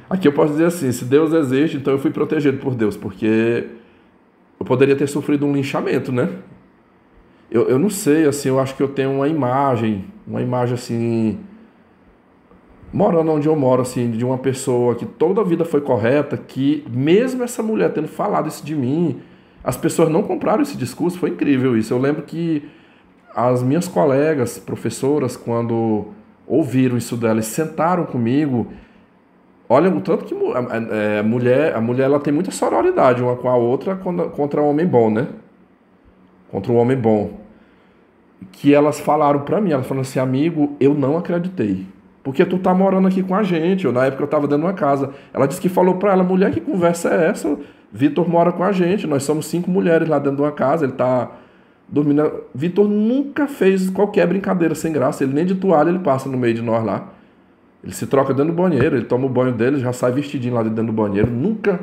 Aqui eu posso dizer assim, se Deus existe, então eu fui protegido por Deus, porque eu poderia ter sofrido um linchamento, né? Eu não sei, assim, eu acho que eu tenho uma imagem assim, morando onde eu moro, assim, de uma pessoa que toda a vida foi correta, que mesmo essa mulher tendo falado isso de mim, as pessoas não compraram esse discurso, foi incrível isso. Eu lembro que as minhas colegas, professoras, quando ouviram isso dela e sentaram comigo, olha o tanto que a mulher ela tem muita sororidade uma com a outra contra o homem bom, né? Contra o homem bom. Que elas falaram pra mim, elas falaram assim, amigo, eu não acreditei. Porque tu tá morando aqui com a gente. Na época eu tava dentro de uma casa. Ela disse que falou pra ela, mulher, que conversa é essa? Vitor mora com a gente, nós somos 5 mulheres lá dentro de uma casa, ele tá... dormindo. Vitor nunca fez qualquer brincadeira sem graça. Ele nem de toalha ele passa no meio de nós lá. Ele se troca dentro do banheiro, ele toma o banho dele, já sai vestidinho lá dentro do banheiro. Nunca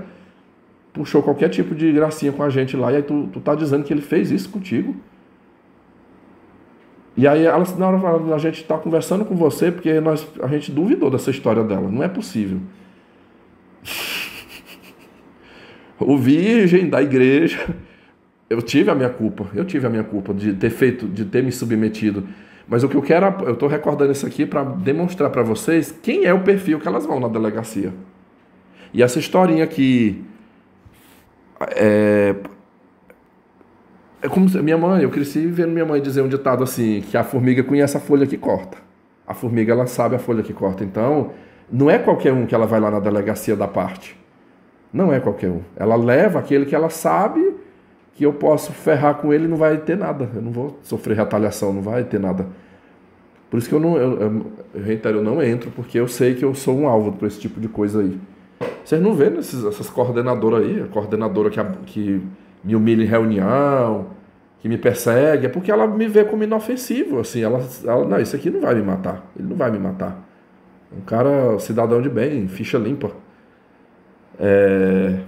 puxou qualquer tipo de gracinha com a gente lá. E aí tu tá dizendo que ele fez isso contigo? E aí ela, na hora, a gente tá conversando com você porque a gente duvidou dessa história dela. Não é possível. O virgem da igreja... Eu tive a minha culpa de ter me submetido. Mas o que eu quero, eu estou recordando isso aqui para demonstrar para vocês quem é o perfil que elas vão na delegacia. E essa historinha aqui é como minha mãe, eu cresci vendo minha mãe dizer um ditado assim, que a formiga conhece a folha que corta. A formiga, ela sabe a folha que corta. Então, não é qualquer um que ela vai lá na delegacia da parte. Não é qualquer um. Ela leva aquele que ela sabe que eu posso ferrar com ele e não vai ter nada. Eu não vou sofrer retaliação, não vai ter nada. Por isso que eu reitero, eu não entro, porque eu sei que eu sou um alvo para esse tipo de coisa aí. Vocês não vêem essas coordenadoras aí, a coordenadora que me humilha em reunião, que me persegue, é porque ela me vê como inofensivo, assim, ela não, isso aqui não vai me matar, ele não vai me matar. Um cara, cidadão de bem, ficha limpa.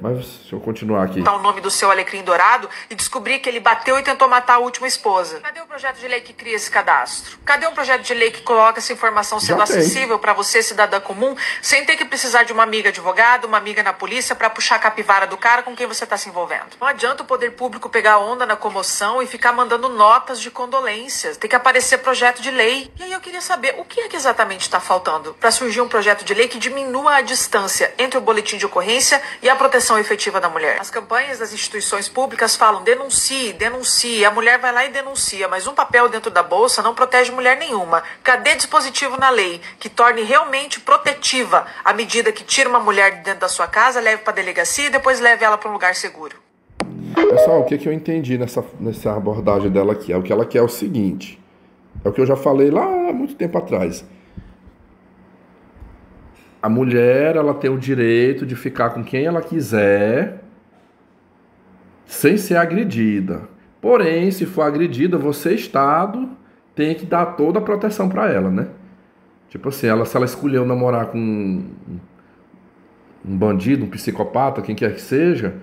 Mas deixa eu continuar aqui. O nome do seu alecrim dourado e descobrir que ele bateu e tentou matar a última esposa. Cadê o projeto de lei que cria esse cadastro? Cadê um projeto de lei que coloca essa informação sendo acessível para você, cidadã comum, sem ter que precisar de uma amiga advogada, uma amiga na polícia para puxar a capivara do cara com quem você está se envolvendo? Não adianta o poder público pegar onda na comoção e ficar mandando notas de condolências. Tem que aparecer projeto de lei. E aí eu queria saber o que é que exatamente está faltando para surgir um projeto de lei que diminua a distância entre o boletim de ocorrência e a proteção efetiva da mulher. As campanhas das instituições públicas falam denuncie, denuncie. A mulher vai lá e denuncia, mas um papel dentro da bolsa não protege mulher nenhuma. Cadê dispositivo na lei que torne realmente protetiva a medida que tira uma mulher de dentro da sua casa, leve para a delegacia e depois leve ela para um lugar seguro? Pessoal, o que eu entendi nessa abordagem dela aqui? O que ela quer é o seguinte, é o que eu já falei lá há muito tempo atrás. A mulher, ela tem o direito de ficar com quem ela quiser, sem ser agredida. Porém, se for agredida, você, Estado, tem que dar toda a proteção para ela, né? Tipo assim, se ela escolheu namorar com um bandido, um psicopata, quem quer que seja,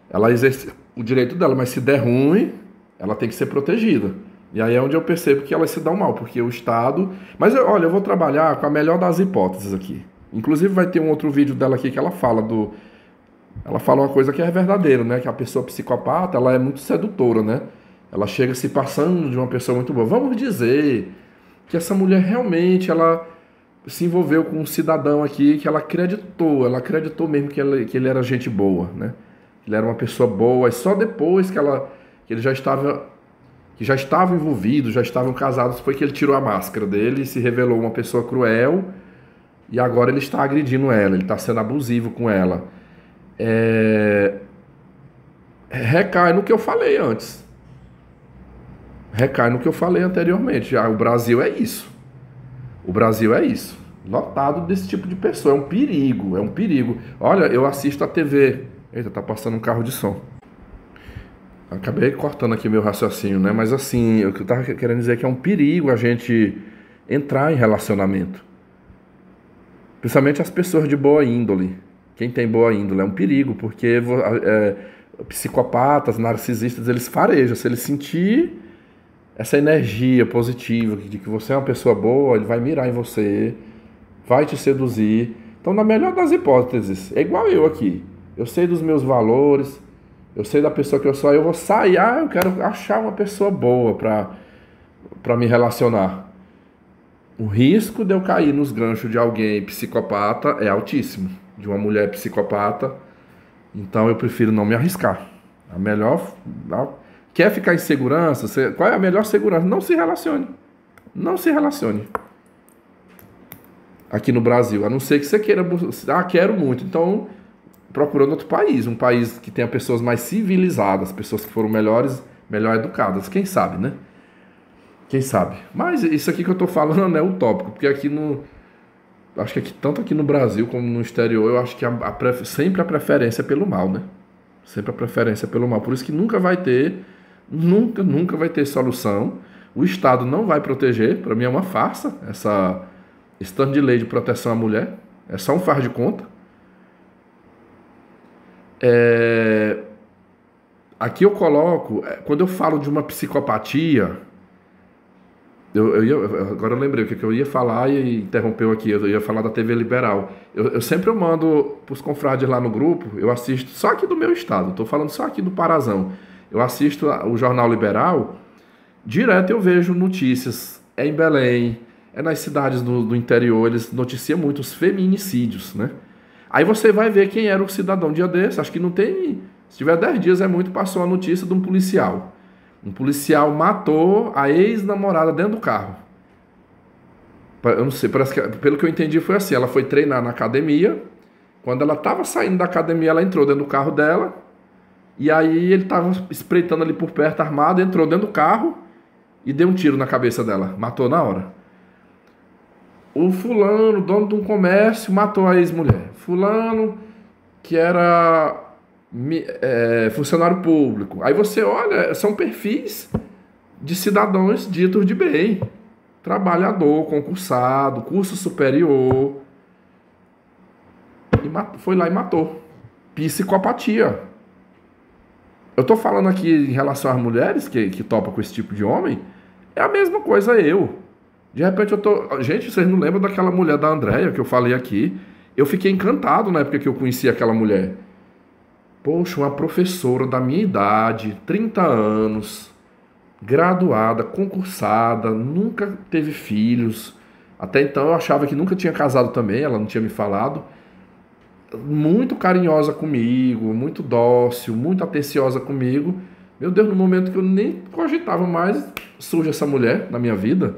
ela exerce o direito dela, mas se der ruim, ela tem que ser protegida. E aí é onde eu percebo que elas se dão mal, porque o Estado... Mas olha, eu vou trabalhar com a melhor das hipóteses aqui. Inclusive vai ter um outro vídeo dela aqui que ela fala Ela fala uma coisa que é verdadeira, né? Que a pessoa psicopata, ela é muito sedutora, né? Ela chega se passando de uma pessoa muito boa. Vamos dizer que essa mulher realmente, ela se envolveu com um cidadão aqui que ela acreditou mesmo que ele era gente boa, né? Ele era uma pessoa boa, e só depois que ele já estavam envolvidos, já estavam casados, foi que ele tirou a máscara dele e se revelou uma pessoa cruel, e agora ele está agredindo ela, ele está sendo abusivo com ela. Recai no que eu falei antes. Recai no que eu falei anteriormente. O Brasil é isso. O Brasil é isso. Lotado desse tipo de pessoa. É um perigo, é um perigo. Olha, eu assisto a TV. Eita, tá passando um carro de som. Acabei cortando aqui meu raciocínio, né? Mas assim, o que eu tava querendo dizer é que é um perigo a gente entrar em relacionamento. Principalmente as pessoas de boa índole. Quem tem boa índole é um perigo, porque psicopatas, narcisistas, eles farejam. Se ele sentir essa energia positiva de que você é uma pessoa boa, ele vai mirar em você, vai te seduzir. Então, na melhor das hipóteses, é igual eu aqui. Eu sei dos meus valores, eu sei da pessoa que eu sou, eu vou sair, eu quero achar uma pessoa boa para me relacionar. O risco de eu cair nos ganchos de alguém psicopata é altíssimo, de uma mulher psicopata, então eu prefiro não me arriscar. A melhor... Quer ficar em segurança? Qual é a melhor segurança? Não se relacione. Não se relacione. Aqui no Brasil, a não ser que você queira... quero muito, então... procurando outro país, um país que tenha pessoas mais civilizadas, pessoas que foram melhor educadas, quem sabe, né? Quem sabe? Mas isso aqui que eu tô falando é utópico, porque acho que tanto aqui no Brasil como no exterior, eu acho que sempre a preferência é pelo mal, né? Sempre a preferência é pelo mal. Por isso que nunca vai ter solução. O Estado não vai proteger, para mim é uma farsa, esse tanto de lei de proteção à mulher, é só um faz de conta. Aqui eu coloco, quando eu falo de uma psicopatia, agora eu lembrei o que eu ia falar e interrompeu aqui, eu ia falar da TV Liberal. Eu sempre mando para os confrades lá no grupo, eu assisto só aqui do meu estado, estou falando só aqui do Parazão. Eu assisto o Jornal Liberal, direto eu vejo notícias, em Belém, nas cidades do interior, eles noticiam muito os feminicídios, né? Aí você vai ver quem era o cidadão dia desse, acho que não tem... Se tiver 10 dias é muito, passou a notícia de um policial. Um policial matou a ex-namorada dentro do carro. Eu não sei, parece que, pelo que eu entendi foi assim, ela foi treinar na academia, quando ela estava saindo da academia, ela entrou dentro do carro dela, e aí ele estava espreitando ali por perto, armado, entrou dentro do carro e deu um tiro na cabeça dela, matou na hora. o fulano, dono de um comércio, matou a ex-mulher. Fulano, que era funcionário público. Aí você olha, são perfis de cidadãos ditos de bem. Trabalhador, concursado, curso superior. E foi lá e matou. Psicopatia. Eu tô falando aqui em relação às mulheres que topam com esse tipo de homem. É a mesma coisa eu. De repente eu tô... Gente, vocês não lembram daquela mulher da Andréia que eu falei aqui? Eu fiquei encantado na época que eu conheci aquela mulher. Poxa, uma professora da minha idade, 30 anos, graduada, concursada, nunca teve filhos. Até então eu achava que nunca tinha casado também, ela não tinha me falado. Muito carinhosa comigo, muito dócil, muito atenciosa comigo. Meu Deus, no momento que eu nem cogitava mais, surge essa mulher na minha vida.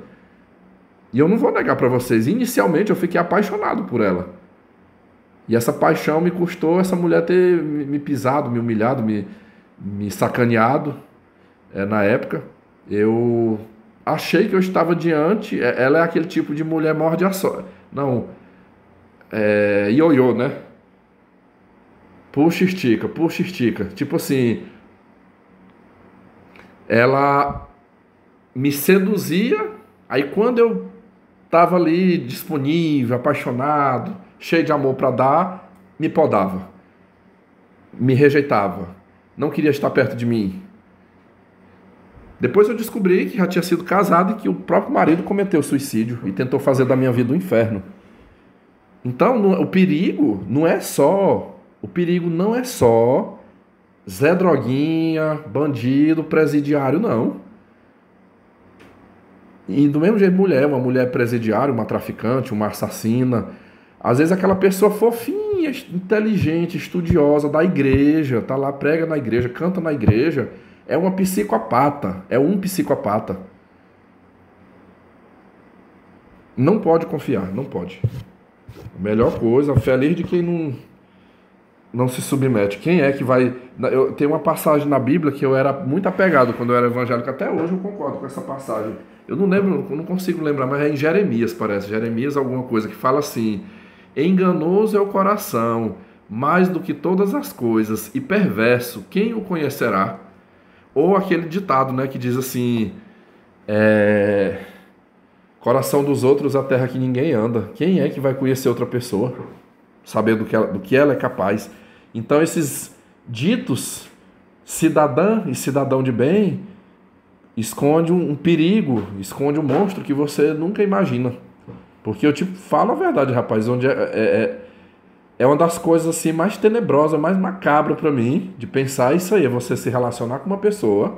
E eu não vou negar para vocês, inicialmente eu fiquei apaixonado por ela. E essa paixão me custou essa mulher ter me pisado, me humilhado, me sacaneado. Na época, eu achei que eu estava diante. Ela é aquele tipo de mulher morde a só. Não, ioiô, né? Puxa, estica, puxa, estica. Tipo assim, ela me seduzia, aí quando eu tava ali disponível, apaixonado, cheio de amor para dar, me podava, me rejeitava, não queria estar perto de mim. Depois eu descobri que já tinha sido casado e que o próprio marido cometeu suicídio e tentou fazer da minha vida um inferno. Então, o perigo não é só Zé Droguinha, bandido, presidiário, não. E do mesmo jeito, uma mulher presidiária, uma traficante, uma assassina. Às vezes aquela pessoa fofinha, inteligente, estudiosa da igreja, tá lá, prega na igreja, canta na igreja, é uma psicopata, é um psicopata. Não pode confiar, não pode. A melhor coisa, feliz de quem não se submete. Quem é que vai... Eu tenho uma passagem na Bíblia que eu era muito apegado quando eu era evangélico, até hoje eu concordo com essa passagem. Eu não lembro, eu não consigo lembrar, mas é em Jeremias, parece. Jeremias alguma coisa que fala assim: enganoso é o coração, mais do que todas as coisas, e perverso, quem o conhecerá? Ou aquele ditado, né, que diz assim: coração dos outros, a terra que ninguém anda. Quem é que vai conhecer outra pessoa? Saber do que ela é capaz. Então esses ditos cidadã e cidadão de bem esconde um perigo, esconde um monstro que você nunca imagina. Porque eu te falo a verdade, rapaz, onde é uma das coisas assim mais tenebrosas, mais macabra para mim, de pensar isso aí, é você se relacionar com uma pessoa,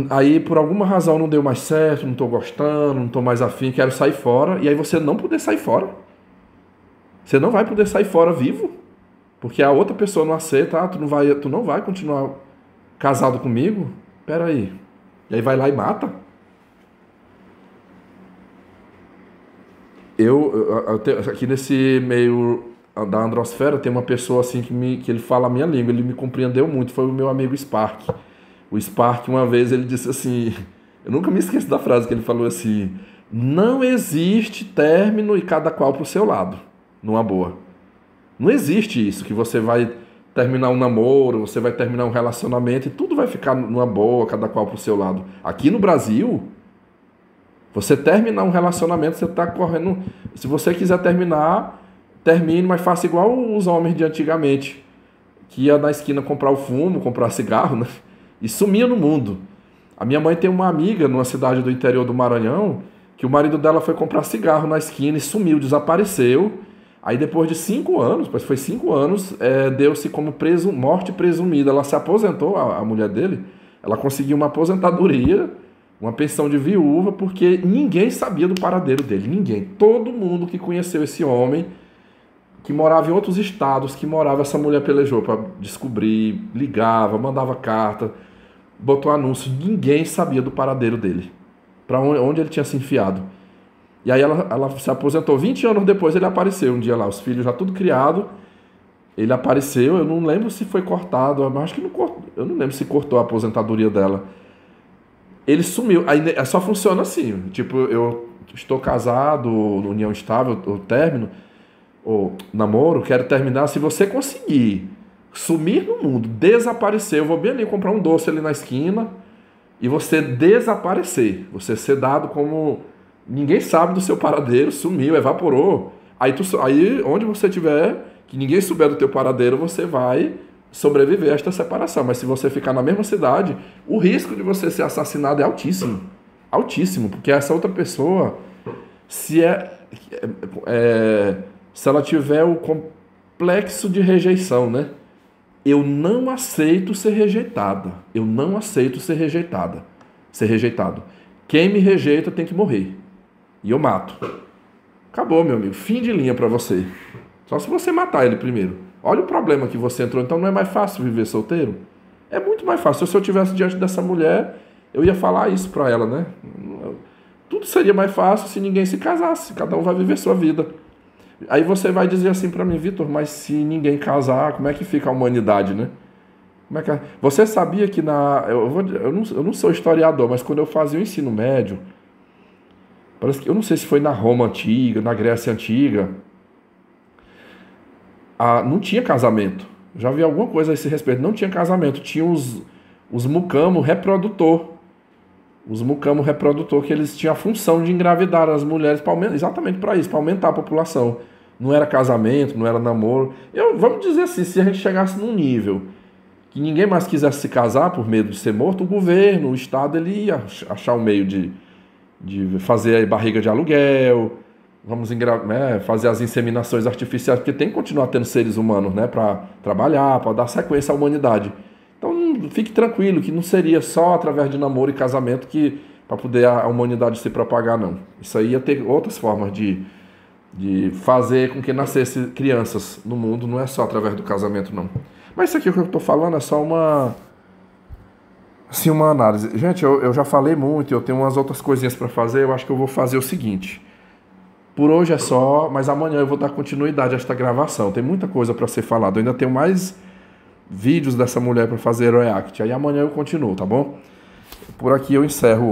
aí por alguma razão não deu mais certo, não tô gostando, não tô mais afim, quero sair fora, e aí você não poder sair fora. Você não vai poder sair fora vivo, porque a outra pessoa não aceita, tu não vai continuar casado comigo? Pera aí. E aí vai lá e mata. Aqui nesse meio da androsfera tem uma pessoa assim que ele fala a minha língua, ele me compreendeu muito, foi o meu amigo Spark. O Spark uma vez ele disse assim, eu nunca me esqueço da frase que ele falou assim: não existe término e cada qual pro seu lado, numa boa. Não existe isso, que você vai terminar um namoro, você vai terminar um relacionamento e tudo vai ficar numa boa, cada qual pro seu lado. Aqui no Brasil, você terminar um relacionamento, você tá correndo... Se você quiser terminar, termine, mas faça igual os homens de antigamente, que ia na esquina comprar o fumo, comprar cigarro, né? E sumia no mundo. A minha mãe tem uma amiga numa cidade do interior do Maranhão, que o marido dela foi comprar cigarro na esquina e sumiu, desapareceu. Aí depois de 5 anos, pois foi 5 anos, deu-se como morte presumida. Ela se aposentou, a mulher dele, ela conseguiu uma aposentadoria, uma pensão de viúva, porque ninguém sabia do paradeiro dele, ninguém. Todo mundo que conheceu esse homem, que morava em outros estados, essa mulher pelejou para descobrir, ligava, mandava carta, botou anúncio, ninguém sabia do paradeiro dele, para onde ele tinha se enfiado. E aí ela se aposentou, 20 anos depois ele apareceu um dia lá, os filhos já tudo criado, ele apareceu, eu não lembro se foi cortado, mas acho que não cortou, eu não lembro se cortou a aposentadoria dela. Ele sumiu, aí só funciona assim, tipo, eu estou casado, união estável, ou término, ou namoro, quero terminar. Se você conseguir sumir no mundo, desaparecer, eu vou bem ali comprar um doce ali na esquina e você desaparecer, você ser dado como ninguém sabe do seu paradeiro, sumiu, evaporou. Aí onde você estiver, que ninguém souber do teu paradeiro, você vai sobreviver a esta separação. Mas se você ficar na mesma cidade, o risco de você ser assassinado é altíssimo. Altíssimo, porque essa outra pessoa, se ela tiver o complexo de rejeição, né? Eu não aceito ser rejeitada. Eu não aceito ser rejeitada. Ser rejeitado. Quem me rejeita tem que morrer. E eu mato. Acabou, meu amigo. Fim de linha pra você. Só se você matar ele primeiro. Olha o problema que você entrou. Então não é mais fácil viver solteiro? É muito mais fácil. Se eu estivesse diante dessa mulher, eu ia falar isso pra ela, né? Tudo seria mais fácil se ninguém se casasse. Cada um vai viver sua vida. Aí você vai dizer assim pra mim, Vitor, mas se ninguém casar, como é que fica a humanidade, né? Como é que Você sabia que eu não sou historiador, mas quando eu fazia o ensino médio, parece que eu não sei se foi na Roma antiga, na Grécia antiga, não tinha casamento. Já vi alguma coisa a esse respeito. Não tinha casamento. Tinha os mucamos reprodutor. Os mucamos reprodutor, que eles tinham a função de engravidar as mulheres exatamente para isso, para aumentar a população. Não era casamento, não era namoro. Vamos dizer assim, se a gente chegasse num nível que ninguém mais quisesse se casar por medo de ser morto, o governo, o Estado, ele ia achar um meio de fazer a barriga de aluguel, fazer as inseminações artificiais, porque tem que continuar tendo seres humanos, né, para trabalhar, para dar sequência à humanidade. Então fique tranquilo que não seria só através de namoro e casamento que para poder a humanidade se propagar, não. Isso aí ia ter outras formas de fazer com que nascesse crianças no mundo, não é só através do casamento, não. Mas isso aqui que eu estou falando é só uma análise. Gente, eu já falei muito, eu tenho umas outras coisinhas para fazer, eu acho que eu vou fazer o seguinte. Por hoje é só, mas amanhã eu vou dar continuidade a esta gravação. Tem muita coisa para ser falado. Eu ainda tenho mais vídeos dessa mulher para fazer react. Aí amanhã eu continuo, tá bom? Por aqui eu encerro.